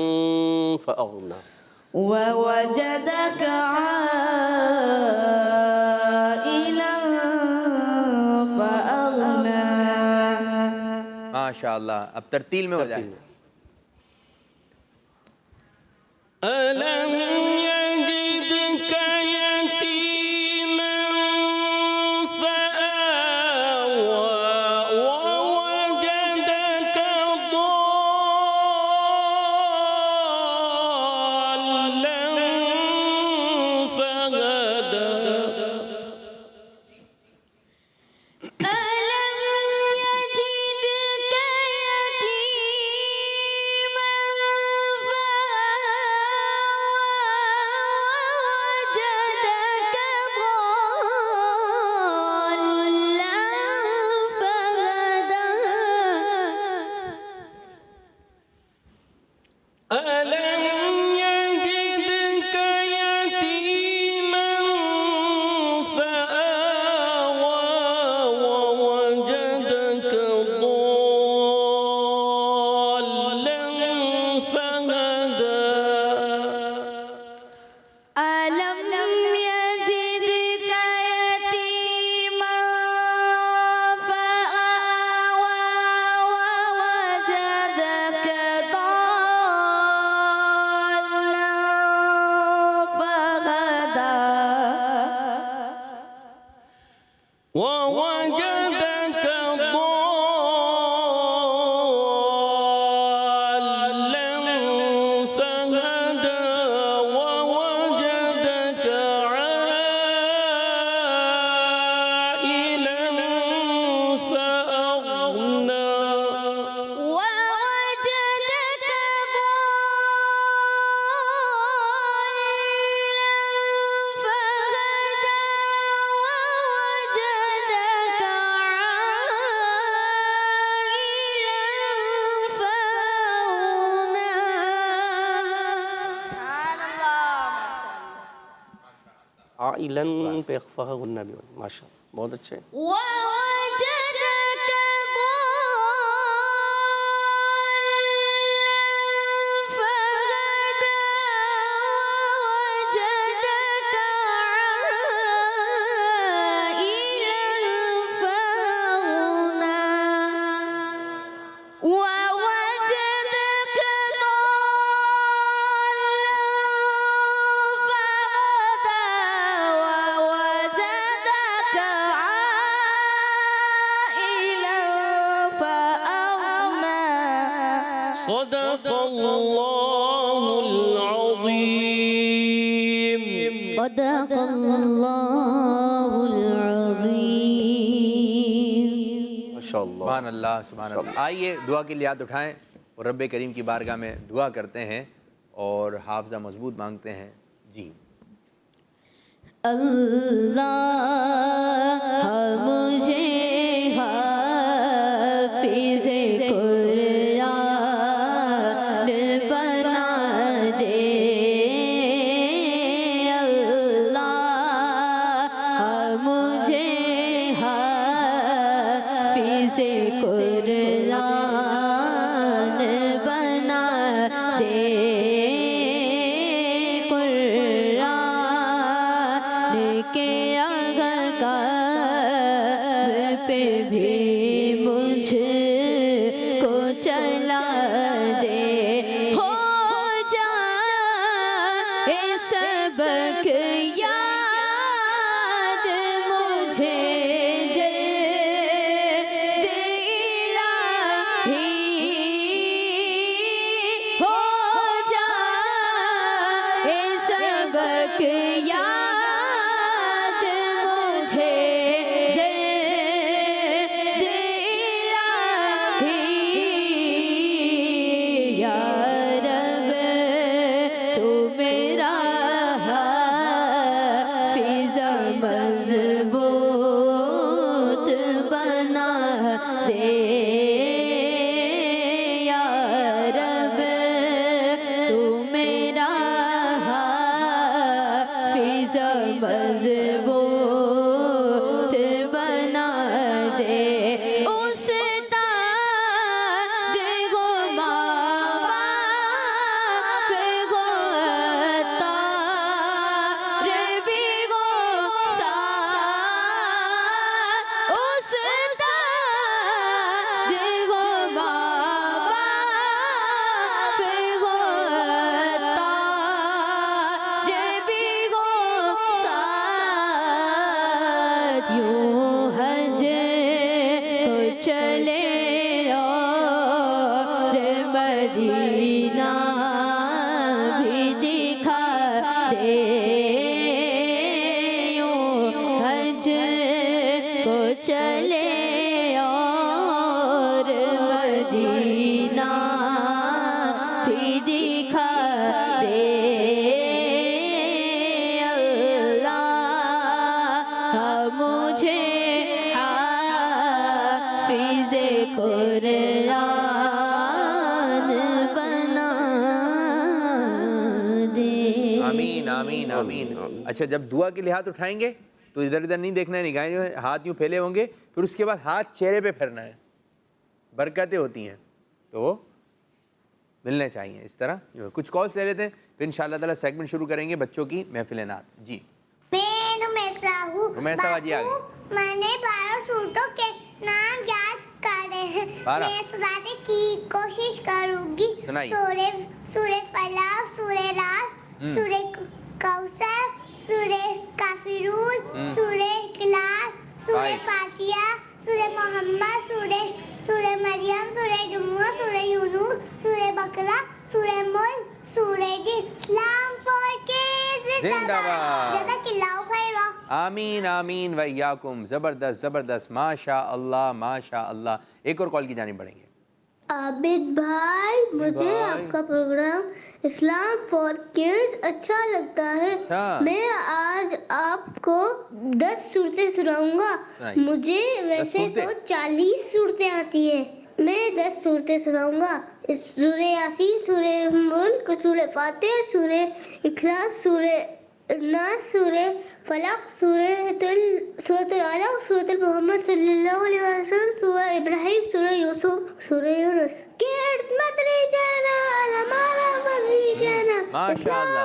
فأغنى. ووجدك عائلا فأغنى. ماشاءاللہ اب ترتیل میں ہو جائے. ألم يجدك يتيما فآوى ووجدك ضالا فهدى ألم يجدك يتيما فآوى فاعلن پہ اخفا غنہ بھی ماشاء اللہ بہت اچھے. صدق اللہ العظیم. صدق اللہ العظیم. ماشاء اللہ. سبحان اللہ سبحان اللہ. آئیے دعا کے لیے ہاتھ اٹھائیں اور رب کریم کی بارگاہ میں دعا کرتے ہیں اور حافظہ مضبوط مانگتے ہیں. جی اللہ مجھے حافظ قرآن بنا دے. اللہ مجھے حافظ قرآن بنا دے. کہ اگر کعبے پہ بھی مجھ کو چلا دے ہو جائے سبق یاد مجھے جلد الہی ہو جائے سبق یاد مضبوط بنا دے. یا رب تو میرا حافظ مضبوط بنا دے. چلے اور مدینہ بھی دکھا دے. یوں حج کو چلے اور مدینہ بھی دکھا دے. اللہ مجھے حافظ قرآن بنا دے. آمین آمین آمین. اچھا جب دعا کے لیے ہاتھ اٹھائیں گے تو ادھر ادھر نہیں دیکھنا ہے, نگاہیں ہاتھ یوں پھیلے ہوں گے, پھر اس کے بعد ہاتھ چہرے پہ پھرنا ہے. برکتیں ہوتی ہیں تو وہ ملنے چاہیے اس طرح. کچھ کالس لے لیتے ہیں پھر انشاءاللہ تعالیٰ سیگمنٹ شروع کریں گے بچوں کی محفل نعت. جی میں جی آگے. میں نے 12 سورتوں کے نام یاد کرے ہیں. میں سنانے کی کوشش کروں گی. سورہ فلاح, سورہ راس, سورہ کوثر, سورہ کافرون, سورہ اخلاص, سورہ فاتحہ, سورہ محمد, سورہ مریم, سورہ جمعہ, سورہ یونس, سورہ بقرہ, سورہ ملک, سورہ جن. اسلام فور کیڈز زندہ باد. جزاک اللہ خیرا. آمین آمین وإیاکم. زبردست زبردست, ماشاء اللہ ماشاء اللہ. ایک اور کال کی جانب بڑھیں گے. عابد بھائی, مجھے آپ کا پروگرام اسلام فور کڈز اچھا لگتا ہے. میں آج آپ کو 10 صورتیں سناؤں گا. مجھے ویسے تو 40 صورتیں آتی ہیں. میں 10 صورتیں سناؤں گا. سورہ یاسین, سورہ ملک, سورہ فاتح, سورہ اخلاص, سورہ الناس سورہ فلق سورۃ العلق سورۃ محمد صلی اللہ علیہ وسلم سورہ ابراہیم سورہ یوسف سورہ یونس کڈز مدری چینل ہمارا مدری چینل ماشاء اللہ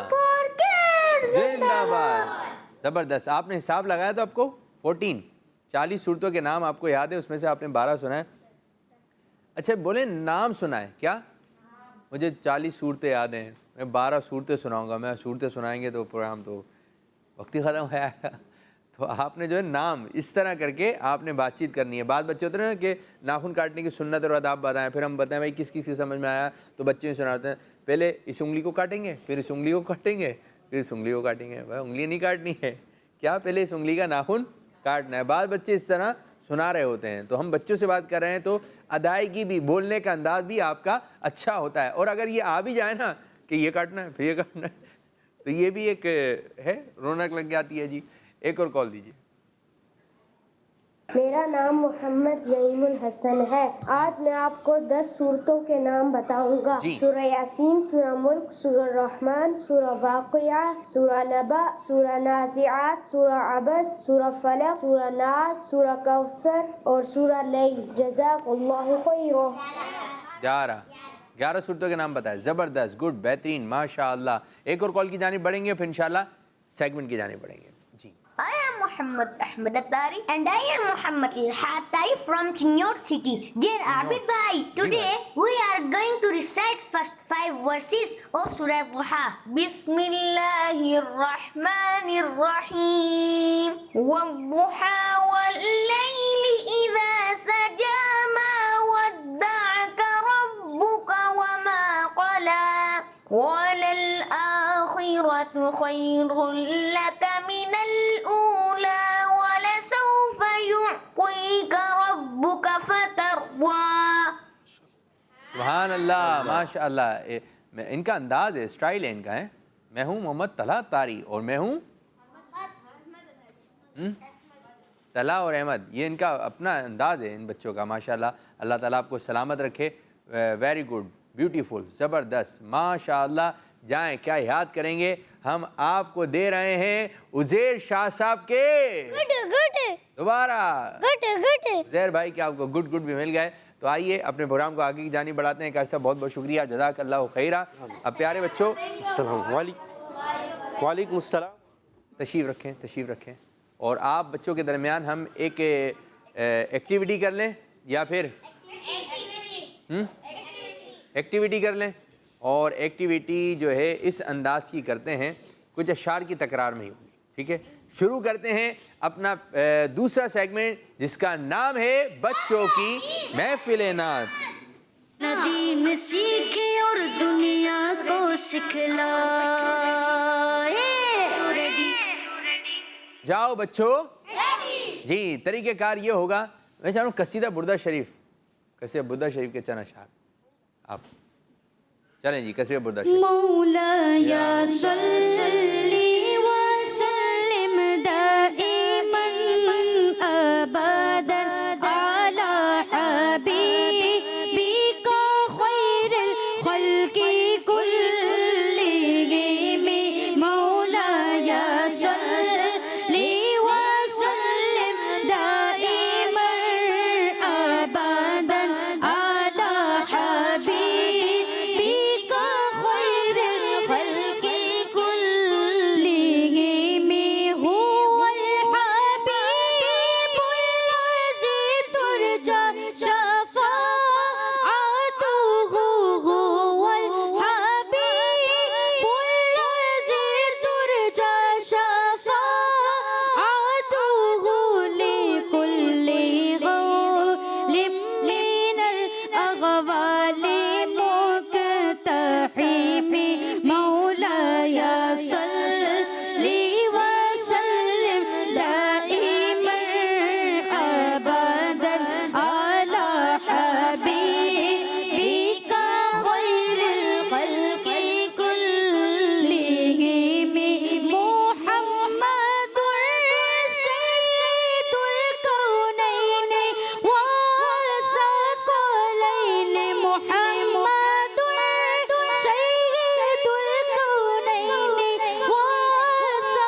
زندہ باد زبردست. آپ نے حساب لگایا تو آپ کو 40 صورتوں کے نام آپ کو یاد ہے, اس میں سے آپ نے 12 سنا ہے. اچھا بولیں نام سنا ہے کیا؟ مجھے 40 صورتیں یاد ہیں, میں 12 صورتیں سناؤں گا. میں صورتیں سنائیں گے تو پروگرام تو وقت ہی ختم ہو جائے گا. تو آپ نے جو ہے نام اس طرح کر کے آپ نے بات چیت کرنی ہے. بعض بچے ہوتے ہیں نا کہ ناخن کاٹنے کی سنت اور آداب بتائیں, پھر ہم بتائیں بھائی کس کس کی سمجھ میں آیا, تو بچے بھی سناتے ہیں پہلے اس انگلی کو کاٹیں گے, پھر اس انگلی کو کاٹیں گے, پھر اس انگلی کو کاٹیں گے. بھائی انگلی نہیں کاٹنی ہے کیا, پہلے اس انگلی کا ناخن کاٹنا ہے. بعض بچے اس طرح سنا رہے ہوتے ہیں. تو ہم بچوں سے بات کر رہے ہیں تو ادائیگی بھی, بولنے کا انداز بھی آپ کا اچھا ہوتا ہے. اور اگر یہ آ بھی جائے نا کہ یہ کاٹنا ہے پھر یہ کاٹنا ہے, تو یہ بھی ایک ہے, رونق لگ جاتی ہے. جی ایک اور کال دیجیے. میرا نام محمد زعیم الحسن ہے. آج میں آپ کو 10 صورتوں کے نام بتاؤں گا. سورہ یاسین, سورہ ملک, سورہ رحمان, سورہ واقعہ, سورہ نبأ, سورہ نازعات, سورہ عبس, سورہ فلق, سورہ ناس, سورہ کوثر اور سورہ لیل. جزاک اللہ خیرا. 11 صورتوں کے نام بتائے. زبردست, گڈ, بہترین, ماشاء اللہ. ایک اور کال کی جانب بڑھیں گے, پھر انشاءاللہ سیگمنٹ کی جانب بڑھیں گے. جی I am Muhammad Ahmed Attari and I am Muhammad Al-Hattai from Chinnor City. Dear Abid Bhai, today we are going to recite first 5 verses of Surah Duha. Bismillahirrahmanirrahim. Wad-duha wal-layli idha saja ma wadda'aka rabbuka wa ma qala. وَلَلْآخِرَةُ خَيْرٌ لَكَ مِنَ الْأُولَى وَلَسَوْفَ يُعْطِيكَ رَبُّكَ فَتَرْضَى. سبحان اللہ, ماشاء اللہ. ان کا انداز ہے, style ہے ان کا ہے. میں ہوں محمد طلحہ اتاری اور میں ہوں طلحہ اور احمد. یہ ان کا اپنا انداز ہے ان بچوں کا, ماشاء اللہ. اللہ تعالیٰ آپ کو سلامت رکھے. ویری گڈ, بیوٹیفل, زبردست, ماشاء اللہ. جائیں, کیا یاد کریں گے ہم آپ کو دے رہے ہیں عزیر شاہ صاحب کے دوبارہ زیر بھائی کے آپ کو گڈ بھی مل گئے. تو آئیے اپنے پروگرام کو آگے کی جانب بڑھاتے ہیں. کیسا بہت بہت شکریہ, جزاک اللہ خیرہ. اب پیارے بچوں, السلام علیکم. وعلیکم السلام. تشریف رکھیں. اور آپ بچوں کے درمیان ہم ایک ایکٹیویٹی کر لیں, یا پھر ایکٹیویٹی کر لیں. اور ایکٹیویٹی جو ہے اس انداز کی کرتے ہیں, کچھ اشعار کی تکرار میں ہی ہوگی. ٹھیک ہے, شروع کرتے ہیں اپنا دوسرا سیگمنٹ جس کا نام ہے بچوں کی محفل نعت. دین سیکھے اور دنیا کو سکھلائے. جاؤ بچوں. جی, طریقہ کار یہ ہوگا, میں چاہوں قصیدہ بردہ شریف کے چند اشعار آپ چلیں. جی قصیدہ بردہ شریف. مولایا صلی وسلم دائما ابدا علی حبیبک خیر الخلق کلہم. مولایا صلی وسلم دائما ابدا علی حبیبک خیر الخلق كلهم. هو الحبيب الذي ترجى شفاعته. هو الحبيب الذي ترجى شفاعته لكل غول من الأغوال مقتحم. مولاي صل وسلم دائما أبدا على حبيبك خير الخلق كلهم. محمد سيد الكونين والثقلين. محمد سيد الكونين والثقلين.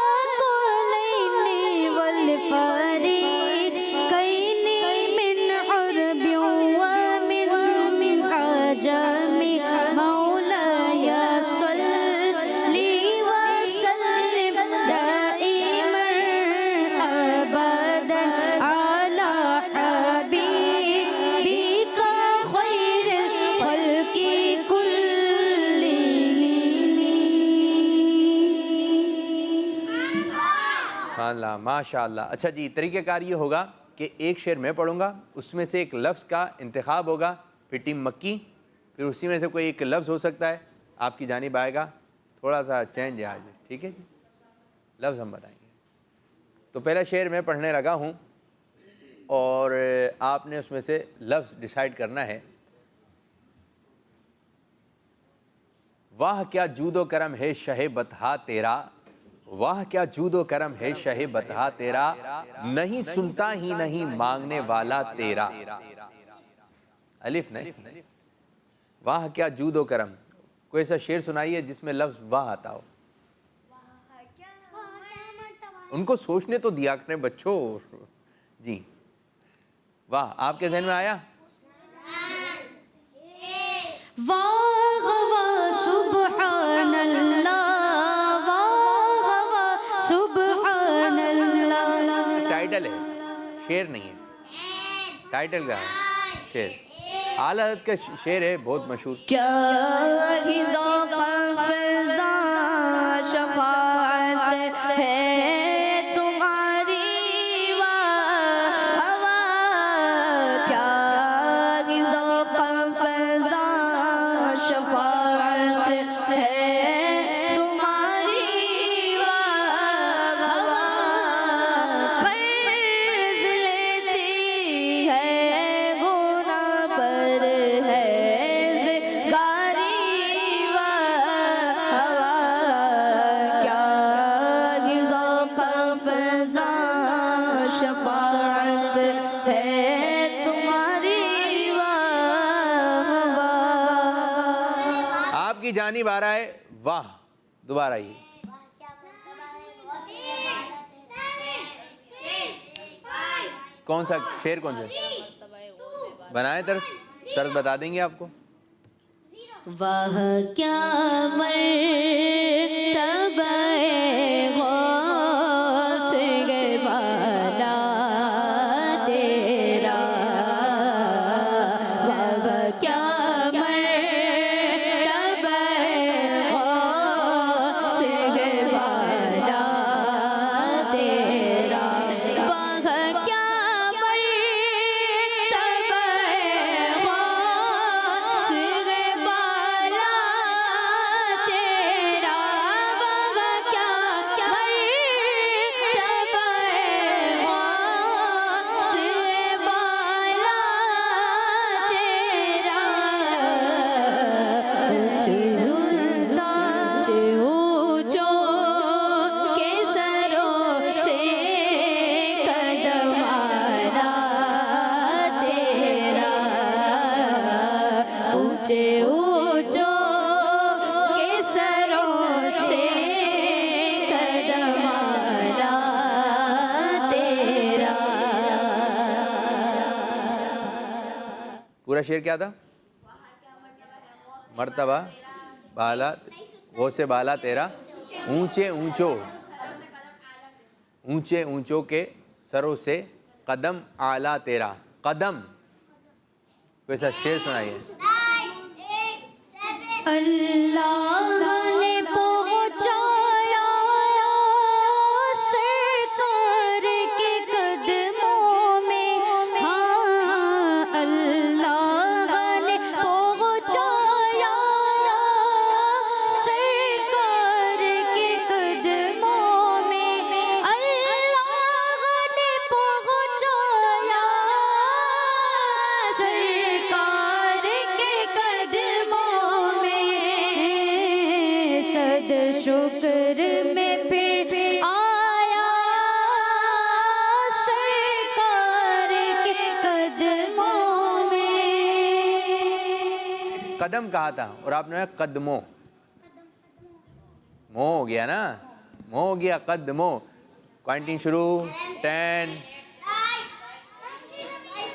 اللہ ماشاء اللہ. اچھا جی, طریقہ کار یہ ہوگا کہ ایک شعر میں پڑھوں گا, اس میں سے ایک لفظ کا انتخاب ہوگا, پھر ٹیم مکی, پھر اسی میں سے کوئی ایک لفظ ہو سکتا ہے آپ کی جانب آئے گا, تھوڑا سا چینج ہے آج, ٹھیک ہے جی, لفظ ہم بتائیں گے. تو پہلا شعر میں پڑھنے لگا ہوں اور آپ نے اس میں سے لفظ ڈیسائیڈ کرنا ہے. واہ کیا جود و کرم ہے شہ بطحا تیرا, واہ کیا جود و کرم ہے شہ بطحا تیرا, نہیں سنتا ہی نہیں مانگنے والا تیرا. الف نہیں, واہ کیا جود و کرم. کوئی ایسا شعر سنائیے جس میں لفظ واہ آتا ہو. ان کو سوچنے تو دیا کریں بچوں. جی واہ, آپ کے ذہن میں آیا؟ واہ واہ سبحان اللہ, واہ واہ سبحان اللہ. ٹائٹل ہے, شعر نہیں ہے. ٹائٹل کا ہے شعر, اعلی حضرت کا شعر ہے بہت مشہور. کیا ہی ذوق فضا شفاعت ہے تمہاری, واہ واہ کیا ہی ذوق فضا شفاعت ہے تمہاری, واہ واہ قرض لیتی ہے گناہ پر ہے زگاری, واہ واہ کیا ہی ذوق فضا شفاعت ہے تمہاری, واہ واہ. آپ کی جانب آ رہا ہے واہ, دوبارہ یہ کون سا شعر, کون سا بنائے طرز بتا دیں گے آپ کو. واہ کیا مرتبہ غوث بالا تیرا, واہ کیا مرتبہ غوث بالا تیرا, واہ کیا مرتبہ غوث بالا تیرا, واہ کیا مرتبہ غوث بالا تیرا. اونچو کے سروں سے قدم آنا تیرا, اونچے اونچو کے سروں سے قدم آنا تیرا. پورا شعر کیا تھا؟ مرتبہ بالا, وہ سے بالا تیرا, اونچے اونچوں کے سروں سے قدم اعلیٰ تیرا. قدم, کوئی ایسا شعر سنائیے. اللہ نے پہنچایا سرکار کے قدموں میں, ہاں اللہ نے پہنچایا سرکار کے قدموں میں, اللہ نے پہنچایا سرکار کے قدموں میں, صد شکر میں پھر آیا سرکار کے قدموں میں. قدم کہا تھا اور آپ نے قدموں, مو ہو گیا نا, مو ہو گیا قدموں. کوانٹنگ شروع, 10,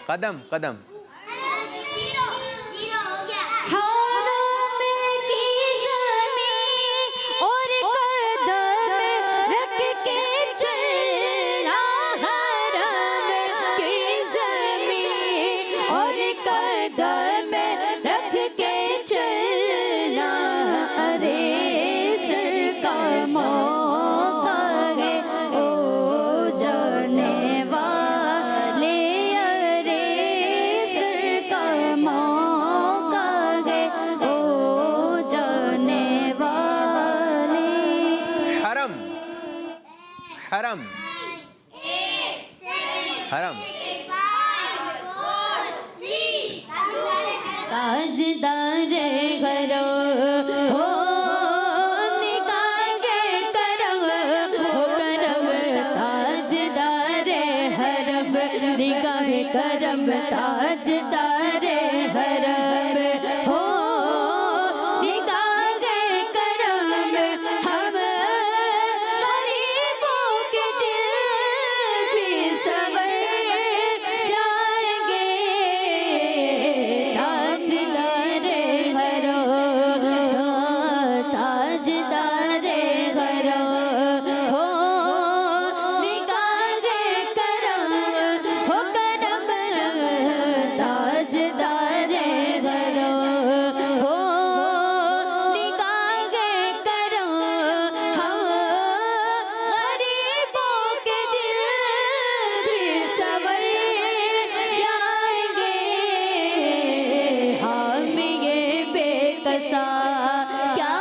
قدم قدم. حرم کی زمین اور قدم رکھ کے چلنا, حرم کی زمین اور قدم رکھ کے چلنا, ارے سر کا موقع ہے او حرم. تاجدار گھروں ہو نکاح کرم ہو کرم تاجدار حرم نکاح کرم تاجدار حرم ہو نکاح کرم ہم غریبوں کے دل بھی سنور جائیں گے تاجدار گھروں تاجدار گھروں ہو نکاح کرم ہو کرم تاجدار گھروں ہو نکاح کرم ہم غریبوں کے دل بھی سنور جائیں گے ہم یہ بے کسا کیا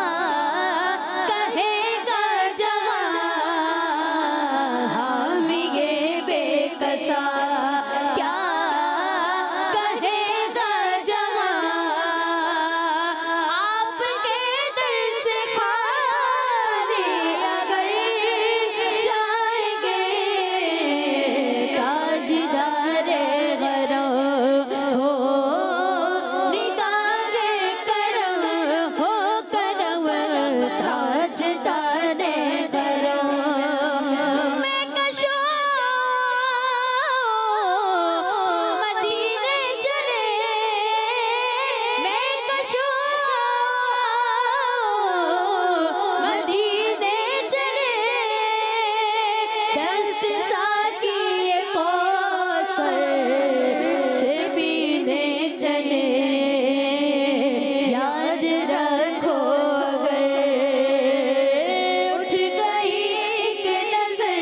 کہے گا جہاں ہم یہ بے کسا کیا کہے گا جہاں آپ کے در سے خالی اگر جائیں گے تاجدار گھروں ہو نکاح کرم ہو کرم تاجدار گھروں میں کشوں مدینے چلے میں کشوں مدینے چلے دست ساقی کوثر سے پینے چلے یاد رکھو اگر اٹھ گئی کہ نظر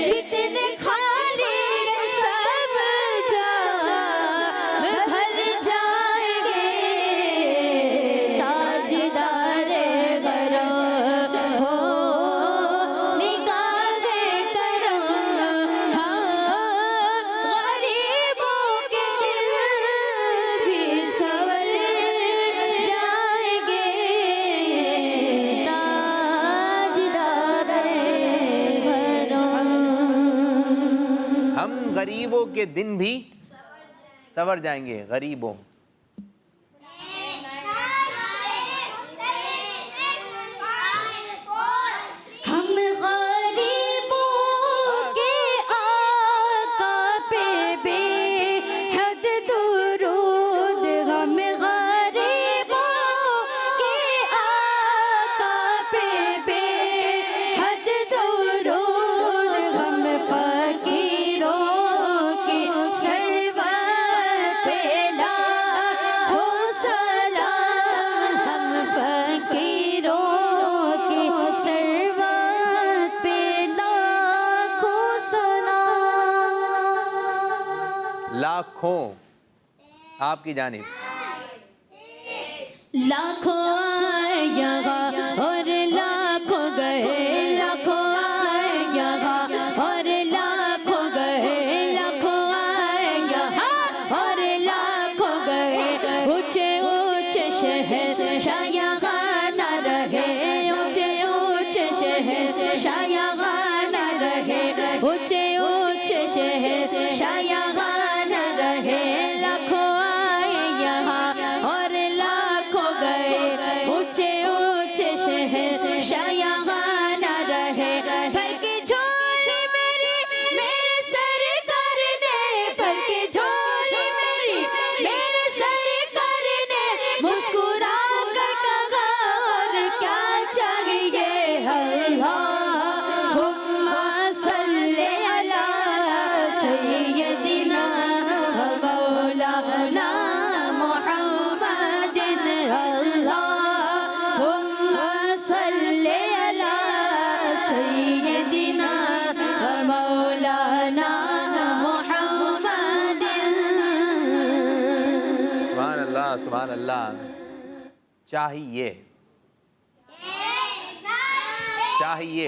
جتنے خالی سب جام بھر جائیں گے تاجدار گھروں ہو نکاح کرم ہم غریبوں کے دل بھی سنور جائیں گے تاجدار گھروں ہم غریبوں کے دن بھی سنور جائیں گے. غریبوں ہم غریبوں کے آقا پہ بے حد درود ہم غریبوں کے آقا پہ بے حد درود ہم فقیروں کی سرور پہ لاکھوں سلام ہم فقیروں کی سرور پہ لاکھوں سلام لاکھوں آپ کی جانب. لاکھوں آئے یہاں اور لاکھوں گئے لاکھوں آئے یہاں اور لاکھوں گئے لاکھوں آئے یہاں اور لاکھوں گئے اونچے اونچے شہر شایعہ نہ رہے اونچے اونچے شہر شایعہ نہ رہے اونچے اونچے شہر شایعہ نہ رہے لاکھوں آئے یہاں اور لاکھوں گئے اونچے اونچے شہر شایعہ نہ رہے بھر کے جھولی میرے سرکار نے بھر کے جھولی میرے سرکار نے مسکرا کر کہا اور کیا چاہیے اللہم صلی علی سیدنا مولانا محمد اللہم صلی علی سیدنا مولانا محمد. سبحان اللہ سبحان اللہ. چاہیے چاہیے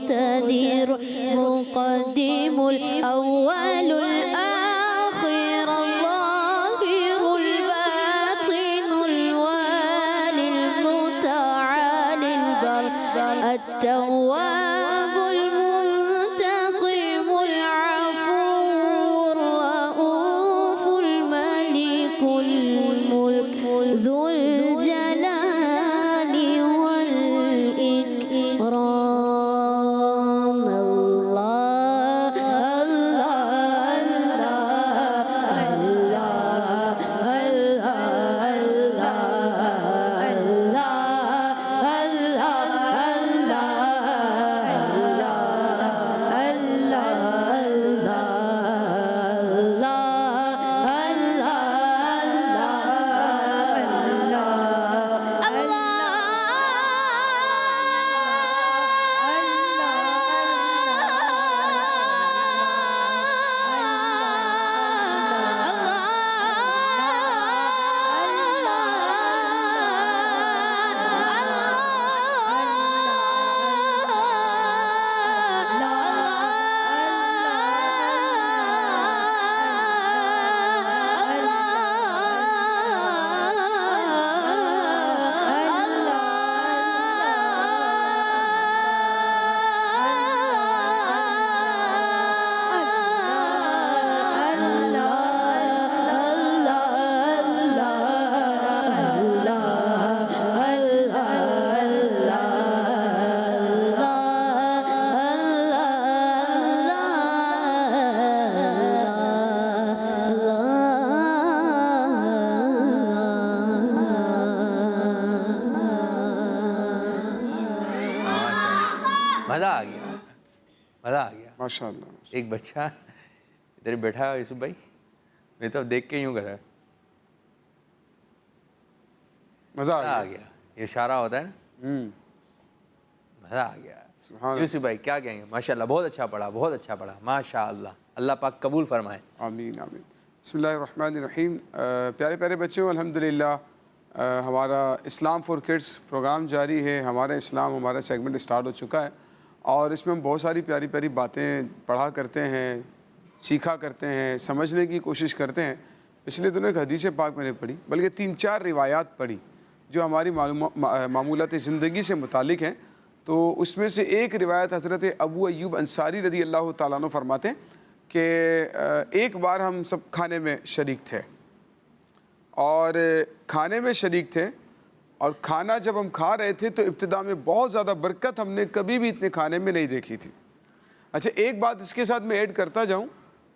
المقتدر مقدم الأول الآخر الظاهر الباطن الوالي المتعالي البر التواب المنتقم العفو الرؤوف الملك الملك ذو الجلال والإكرام الله مزہ آ گیا، مزہ آ گیا ماشاءاللہ۔ ایک بچہ ادھر بیٹھا ہے یوسف بھائی، میں تو دیکھ کے یوں کرا، مزہ آ گیا، یہ اشارہ ہوتا ہے نا، مزہ آ گیا۔ یوسف بھائی کیا کہیں گے؟ ماشاءاللہ بہت اچھا پڑھا، بہت اچھا پڑھا، ماشاءاللہ، اللہ پاک قبول فرمائے۔ آمین آمین۔ بسم اللہ الرحمن الرحیم۔ پیارے پیارے بچوں، الحمدللہ ہمارا اسلام فور کڈس پروگرام جاری ہے، ہمارا اسلام ہمارا سیگمنٹ اسٹارٹ ہو چکا ہے، اور اس میں ہم بہت ساری پیاری پیاری باتیں پڑھا کرتے ہیں، سیکھا کرتے ہیں، سمجھنے کی کوشش کرتے ہیں۔ پچھلے دنوں ایک حدیث پاک میں نے پڑھی، بلکہ 3-4 روایات پڑھی جو ہماری معمولات زندگی سے متعلق ہیں۔ تو اس میں سے ایک روایت حضرت ابو ایوب انصاری رضی اللہ تعالیٰ عنہ فرماتے ہیں کہ ایک بار ہم سب کھانے میں شریک تھے، اور کھانے میں شریک تھے، اور کھانا جب ہم کھا رہے تھے تو ابتدا میں بہت زیادہ برکت ہم نے کبھی بھی اتنے کھانے میں نہیں دیکھی تھی۔ اچھا، ایک بات اس کے ساتھ میں ایڈ کرتا جاؤں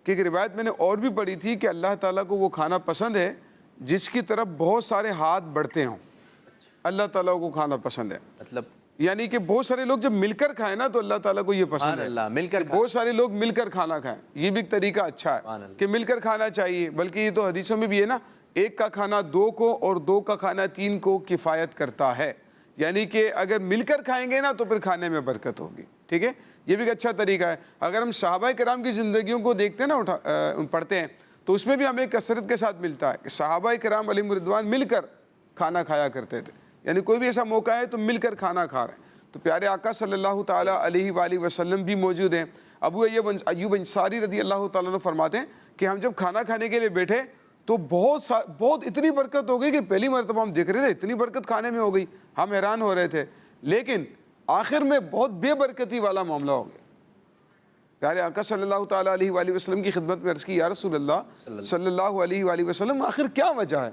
کہ ایک روایت میں نے اور بھی پڑھی تھی کہ اللہ تعالیٰ کو وہ کھانا پسند ہے جس کی طرف بہت سارے ہاتھ بڑھتے ہوں، اللہ تعالیٰ کو کھانا پسند ہے۔ مطلب یعنی کہ بہت سارے لوگ جب مل کر کھائیں نا تو اللہ تعالیٰ کو یہ پسند ہے، مل کر بہت سارے لوگ مل کر کھانا کھائیں، یہ بھی ایک طریقہ اچھا ہے کہ مل کر کھانا چاہیے۔ بلکہ یہ تو حدیثوں میں بھی ہے نا، ایک کا کھانا 2 کو اور 2 کا کھانا 3 کو کفایت کرتا ہے، یعنی کہ اگر مل کر کھائیں گے نا تو پھر کھانے میں برکت ہوگی، ٹھیک ہے؟ یہ بھی ایک اچھا طریقہ ہے۔ اگر ہم صحابہ کرام کی زندگیوں کو دیکھتے ہیں نا، پڑھتے ہیں، تو اس میں بھی ہمیں کثرت کے ساتھ ملتا ہے کہ صحابہ کرام علیہم رضوان مل کر کھانا کھایا کرتے تھے، یعنی کوئی بھی ایسا موقع ہے تو مل کر کھانا کھا رہے ہیں۔ تو پیارے آقا صلی اللہ تعالیٰ علیہ وآلہ وسلم بھی موجود ہیں۔ ابو ایوب انصاری رضی اللہ تعالیٰ عنہ فرماتے ہیں کہ ہم جب کھانا کھانے کے لیے بیٹھے تو بہت اتنی برکت ہو گئی کہ پہلی مرتبہ ہم دیکھ رہے تھے، اتنی برکت کھانے میں ہو گئی، ہم حیران ہو رہے تھے، لیکن آخر میں بہت بے برکتی والا معاملہ ہو گیا۔ پیارے آقا صلی اللہ تعالیٰ علیہ وآلہ وسلم کی خدمت میں عرض کی، یا رسول اللہ صلی اللہ علیہ وآلہ وسلم، آخر کیا وجہ ہے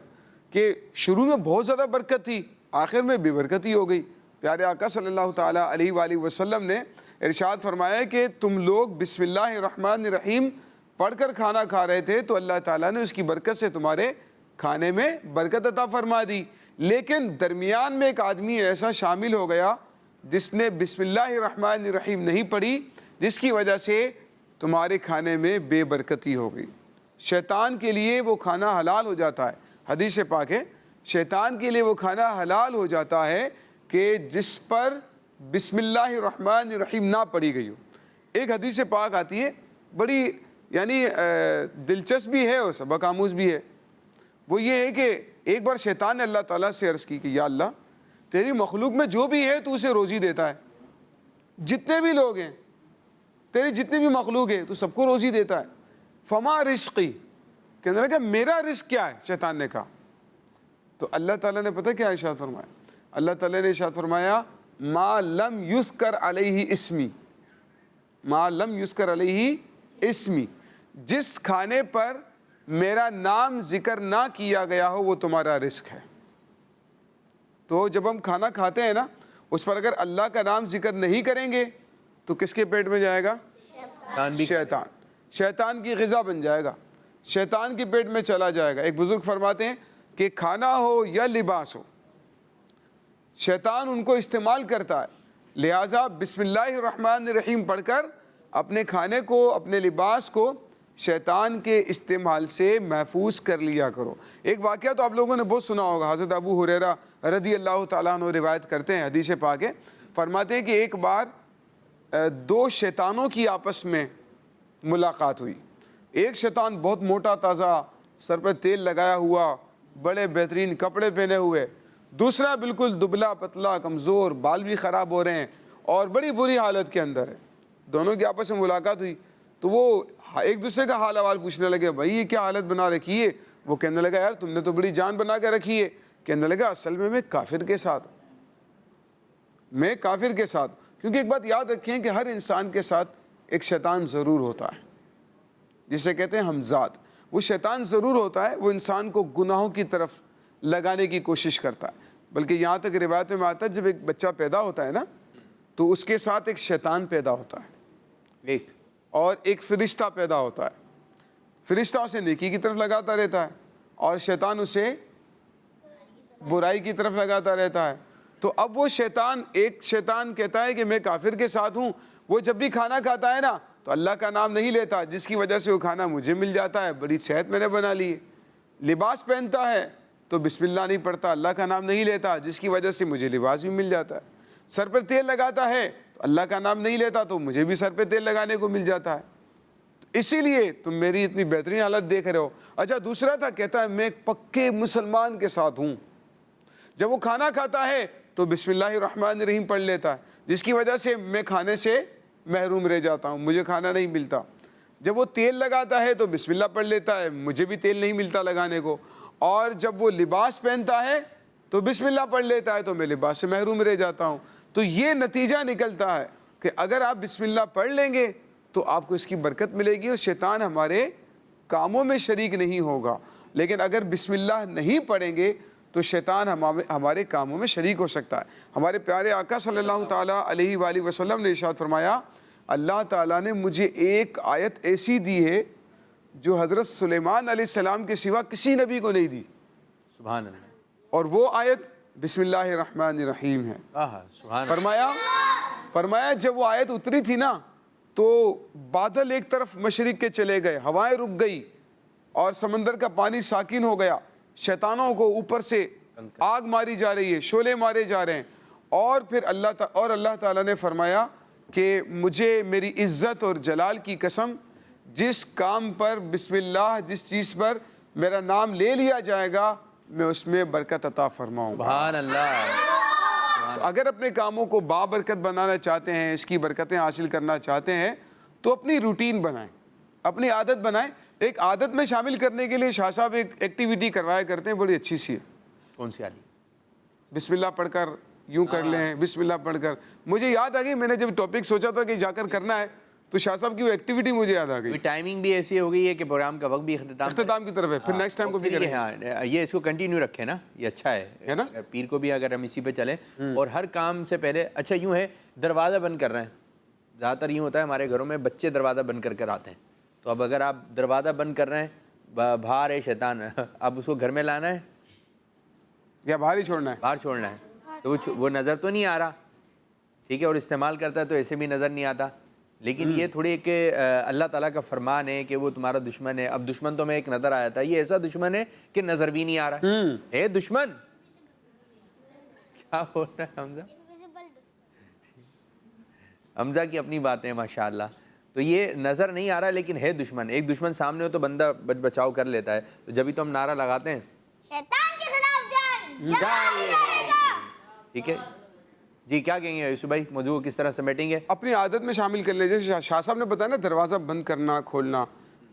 کہ شروع میں بہت زیادہ برکت تھی، آخر میں بے برکتی ہو گئی؟ پیارے آقا صلی اللہ تعالیٰ علیہ وآلہ وسلم نے ارشاد فرمایا کہ تم لوگ بسم اللہ الرحمن الرحیم پڑھ کر کھانا کھا رہے تھے تو اللہ تعالیٰ نے اس کی برکت سے تمہارے کھانے میں برکت عطا فرما دی، لیکن درمیان میں ایک آدمی ایسا شامل ہو گیا جس نے بسم اللہ الرحمن الرحیم نہیں پڑھی، جس کی وجہ سے تمہارے کھانے میں بے برکتی ہو گئی۔ شیطان کے لیے وہ کھانا حلال ہو جاتا ہے، حدیث پاک ہے، شیطان کے لیے وہ کھانا حلال ہو جاتا ہے کہ جس پر بسم اللہ الرحمن الرحیم نہ پڑھی گئی ہو۔ ایک حدیث پاک آتی ہے، بڑی یعنی دلچسپ بھی ہے اور سبق آموز بھی ہے۔ وہ یہ ہے کہ ایک بار شیطان نے اللہ تعالیٰ سے عرض کی کہ یا اللہ، تیری مخلوق میں جو بھی ہے تو اسے روزی دیتا ہے، جتنے بھی لوگ ہیں، تیری جتنے بھی مخلوق ہیں، تو سب کو روزی دیتا ہے. فما رزقی، کہنے لگا میرا رزق کیا ہے؟ شیطان نے کہا. تو اللہ تعالیٰ نے پتہ کیا ارشاد فرمایا؟ اللہ تعالیٰ نے ارشاد فرمایا ما لم یذکر علیہ اسمی، ما لم یذکر علیہ اسمی، جس کھانے پر میرا نام ذکر نہ کیا گیا ہو وہ تمہارا رزق ہے. تو جب ہم کھانا کھاتے ہیں نا، اس پر اگر اللہ کا نام ذکر نہیں کریں گے تو کس کے پیٹ میں جائے گا؟ شیطان. شیطان کی غذا بن جائے گا، شیطان کے پیٹ میں چلا جائے گا. ایک بزرگ فرماتے ہیں کہ کھانا ہو یا لباس ہو، شیطان ان کو استعمال کرتا ہے. لہٰذا بسم اللہ الرحمن الرحیم پڑھ کر اپنے کھانے کو، اپنے لباس کو شیطان کے استعمال سے محفوظ کر لیا کرو. ایک واقعہ تو آپ لوگوں نے بہت سنا ہوگا، حضرت ابو ہریرہ رضی اللہ تعالیٰ عنہ روایت کرتے ہیں، حدیث پاک ہے، فرماتے ہیں کہ ایک بار دو شیطانوں کی آپس میں ملاقات ہوئی. ایک شیطان بہت موٹا تازہ، سر پہ تیل لگایا ہوا، بڑے بہترین کپڑے پہنے ہوئے. دوسرا بالکل دبلا پتلا، کمزور، بال بھی خراب ہو رہے ہیں اور بڑی بری حالت کے اندر ہے. دونوں کی آپس میں ملاقات ہوئی تو وہ ایک دوسرے کا حال احوال پوچھنے لگے، بھائی یہ کیا حالت بنا رکھی ہے؟ وہ کہنے لگا یار تم نے تو بڑی جان بنا کے رکھی ہے. کہنے لگا اصل میں کافر کے ساتھ، میں کافر کے ساتھ. کیونکہ ایک بات یاد رکھیں کہ ہر انسان کے ساتھ ایک شیطان ضرور ہوتا ہے، جسے کہتے ہیں ہمزاد. وہ شیطان ضرور ہوتا ہے، وہ انسان کو گناہوں کی طرف لگانے کی کوشش کرتا ہے. بلکہ یہاں تک روایت میں آتا ہے جب ایک بچہ پیدا ہوتا ہے نا تو اس کے ساتھ ایک شیطان پیدا ہوتا ہے، اور ایک فرشتہ پیدا ہوتا ہے. فرشتہ اسے نیکی کی طرف لگاتا رہتا ہے اور شیطان اسے برائی کی طرف لگاتا رہتا ہے. تو اب وہ شیطان، ایک شیطان کہتا ہے کہ میں کافر کے ساتھ ہوں، وہ جب بھی کھانا کھاتا ہے نا تو اللہ کا نام نہیں لیتا، جس کی وجہ سے وہ کھانا مجھے مل جاتا ہے، بڑی صحت میں نے بنا لی ہے. لباس پہنتا ہے تو بسم اللہ نہیں پڑھتا، اللہ کا نام نہیں لیتا، جس کی وجہ سے مجھے لباس بھی مل جاتا ہے. سر پر تیل لگاتا ہے تو اللہ کا نام نہیں لیتا تو مجھے بھی سر پہ تیل لگانے کو مل جاتا ہے. اسی لیے تم میری اتنی بہترین حالت دیکھ رہے ہو. اچھا دوسرا تھا، کہتا ہے میں ایک پکے مسلمان کے ساتھ ہوں، جب وہ کھانا کھاتا ہے تو بسم اللہ الرحمن الرحیم پڑھ لیتا ہے، جس کی وجہ سے میں کھانے سے محروم رہ جاتا ہوں، مجھے کھانا نہیں ملتا. جب وہ تیل لگاتا ہے تو بسم اللہ پڑھ لیتا ہے، مجھے بھی تیل نہیں ملتا لگانے کو. اور جب وہ لباس پہنتا ہے تو بسم اللہ پڑھ لیتا ہے تو میں لباس سے محروم رہ جاتا ہوں. تو یہ نتیجہ نکلتا ہے کہ اگر آپ بسم اللہ پڑھ لیں گے تو آپ کو اس کی برکت ملے گی اور شیطان ہمارے کاموں میں شریک نہیں ہوگا. لیکن اگر بسم اللہ نہیں پڑھیں گے تو شیطان ہمارے کاموں میں شریک ہو سکتا ہے. ہمارے پیارے آقا صلی اللہ تعالیٰ علیہ وآلہ وسلم نے ارشاد فرمایا، اللہ تعالیٰ نے مجھے ایک آیت ایسی دی ہے جو حضرت سلیمان علیہ السلام کے سوا کسی نبی کو نہیں دی. سبحان اللہ. اور وہ آیت بسم اللہ الرحمن الرحیم ہے. فرمایا جب وہ آیت اتری تھی نا تو بادل ایک طرف مشرق کے چلے گئے، ہوائیں رک گئی اور سمندر کا پانی ساکن ہو گیا. شیطانوں کو اوپر سے آگ ماری جا رہی ہے، شعلے مارے جا رہے ہیں. اور پھر اللہ تعالیٰ نے فرمایا کہ مجھے میری عزت اور جلال کی قسم، جس کام پر بسم اللہ، جس چیز پر میرا نام لے لیا جائے گا میں اس میں برکت عطا فرماؤں گا. سبحان اللہ. تو اگر اپنے کاموں کو بابرکت بنانا چاہتے ہیں، اس کی برکتیں حاصل کرنا چاہتے ہیں تو اپنی روٹین بنائیں، اپنی عادت بنائیں. ایک عادت میں شامل کرنے کے لیے شاہ صاحب ایک ایکٹیویٹی کروایا کرتے ہیں، بڑی اچھی سی ہے. کون سی والی؟ بسم اللہ پڑھ کر یوں کر لیں، بسم اللہ پڑھ کر. مجھے یاد آ گئی، میں نے جب ٹاپک سوچا تھا کہ جا کر کرنا ہے تو شاہ صاحب کی وہ ایکٹیویٹی مجھے یاد آ گئی. ٹائمنگ بھی ایسی ہو گئی ہے کہ پروگرام کا وقت بھی اختتام کی طرف ہے، پھر نیکسٹ ٹائم کو بھی کریں گے. ہاں یہ اس کو کنٹینیو رکھیں نا، یہ اچھا ہے نا. پیر کو بھی اگر ہم اسی پہ چلیں اور ہر کام سے پہلے، اچھا یوں ہے دروازہ بند کر رہے ہیں. زیادہ تر یوں ہوتا ہے ہمارے گھروں میں بچے دروازہ بند کر آتے ہیں. تو اب اگر آپ دروازہ بند کر رہے ہیں، باہر ہے شیطان، اب اس کو گھر میں لانا ہے یا باہر ہی چھوڑنا ہے؟ باہر چھوڑنا ہے. تو وہ نظر تو نہیں آ رہا، ٹھیک ہے، اور استعمال کرتا ہے تو ایسے بھی نظر نہیں آتا. لیکن یہ تھوڑی ایک اللہ تعالیٰ کا فرمان ہے کہ وہ تمہارا دشمن ہے. اب دشمن تو میں ایک نظر آیا تھا، یہ ایسا دشمن ہے کہ نظر بھی نہیں آ رہا ہے. دشمن کیا بول رہا ہے حمزہ؟ حمزہ کی اپنی باتیں ہیں ماشاءاللہ. تو یہ نظر نہیں آ رہا لیکن ہے دشمن. ایک دشمن سامنے ہو تو بندہ بچاؤ کر لیتا ہے. تو جبھی تو ہم نعرہ لگاتے ہیں شیطان کے خلاف جنگ، ٹھیک ہے جی کیا کہیں گے یوسف بھائی، موضوع کس طرح سمیٹیں گے؟ اپنی عادت میں شامل کر لیں. جیسے شاہ صاحب نے بتایا نا دروازہ بند کرنا کھولنا،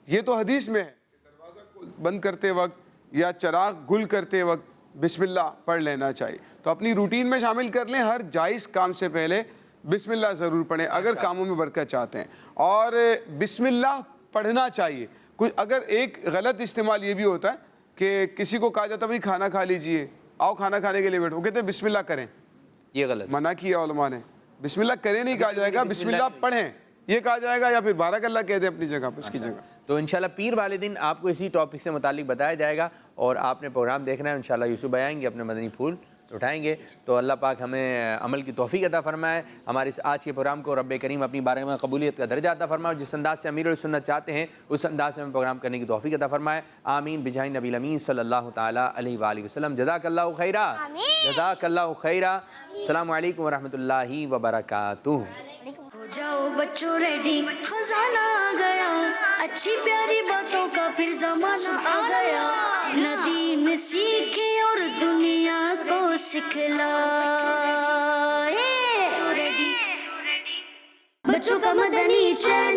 یہ تو حدیث میں ہے. دروازہ بند کرتے وقت یا چراغ گل کرتے وقت بسم اللہ پڑھ لینا چاہیے. تو اپنی روٹین میں شامل کر لیں، ہر جائز کام سے پہلے بسم اللہ ضرور پڑھیں اگر کاموں میں برکت چاہتے ہیں. اور بسم اللہ پڑھنا چاہیے. کچھ اگر ایک غلط استعمال یہ بھی ہوتا ہے کہ کسی کو کہا جاتا ہے بھائی کھانا کھا لیجئے، آؤ کھانا کھانے کے لیے بیٹھو، وہ کہتے ہیں بسم اللہ کریں. یہ غلط منع کیا علماء نے. بسم اللہ کریں نہیں کہا جائے گا، بسم اللہ پڑھیں یہ کہا جائے گا، یا پھر بارک اللہ کہہ دیں اپنی جگہ پر اس کی جگہ. تو انشاءاللہ پیر والے دن آپ کو اسی ٹاپک سے متعلق بتایا جائے گا اور آپ نے پروگرام دیکھنا ہے. انشاءاللہ یوسف بھائی آئیں گے، اپنے مدنی پھول اٹھائیں گے. تو اللہ پاک ہمیں عمل کی توفیق عطا فرمائے. ہمارے اس آج کے پروگرام کو رب کریم اپنی بارگاہ میں قبولیت کا درجہ عطا فرمائے، اور جس انداز سے امیر السنت چاہتے ہیں اس انداز سے ہمیں پروگرام کرنے کی توفیق عطا فرمائے. آمین بجاہ نبی الامین صلی اللہ تعالیٰ علیہ وآلہ وسلم. جزاک اللہ خیرہ، جزاک اللہ خیرہ. السلام علیکم ورحمۃ اللہ وبرکاتہ. ہو جاؤ بچوں ریڈی، خزانہ آ گیا، اچھی پیاری باتوں کا پھر زمانہ آ گیا. ندیم سیکھے اور دنیا کو سکھلائے. بچوں کا مدنی چینل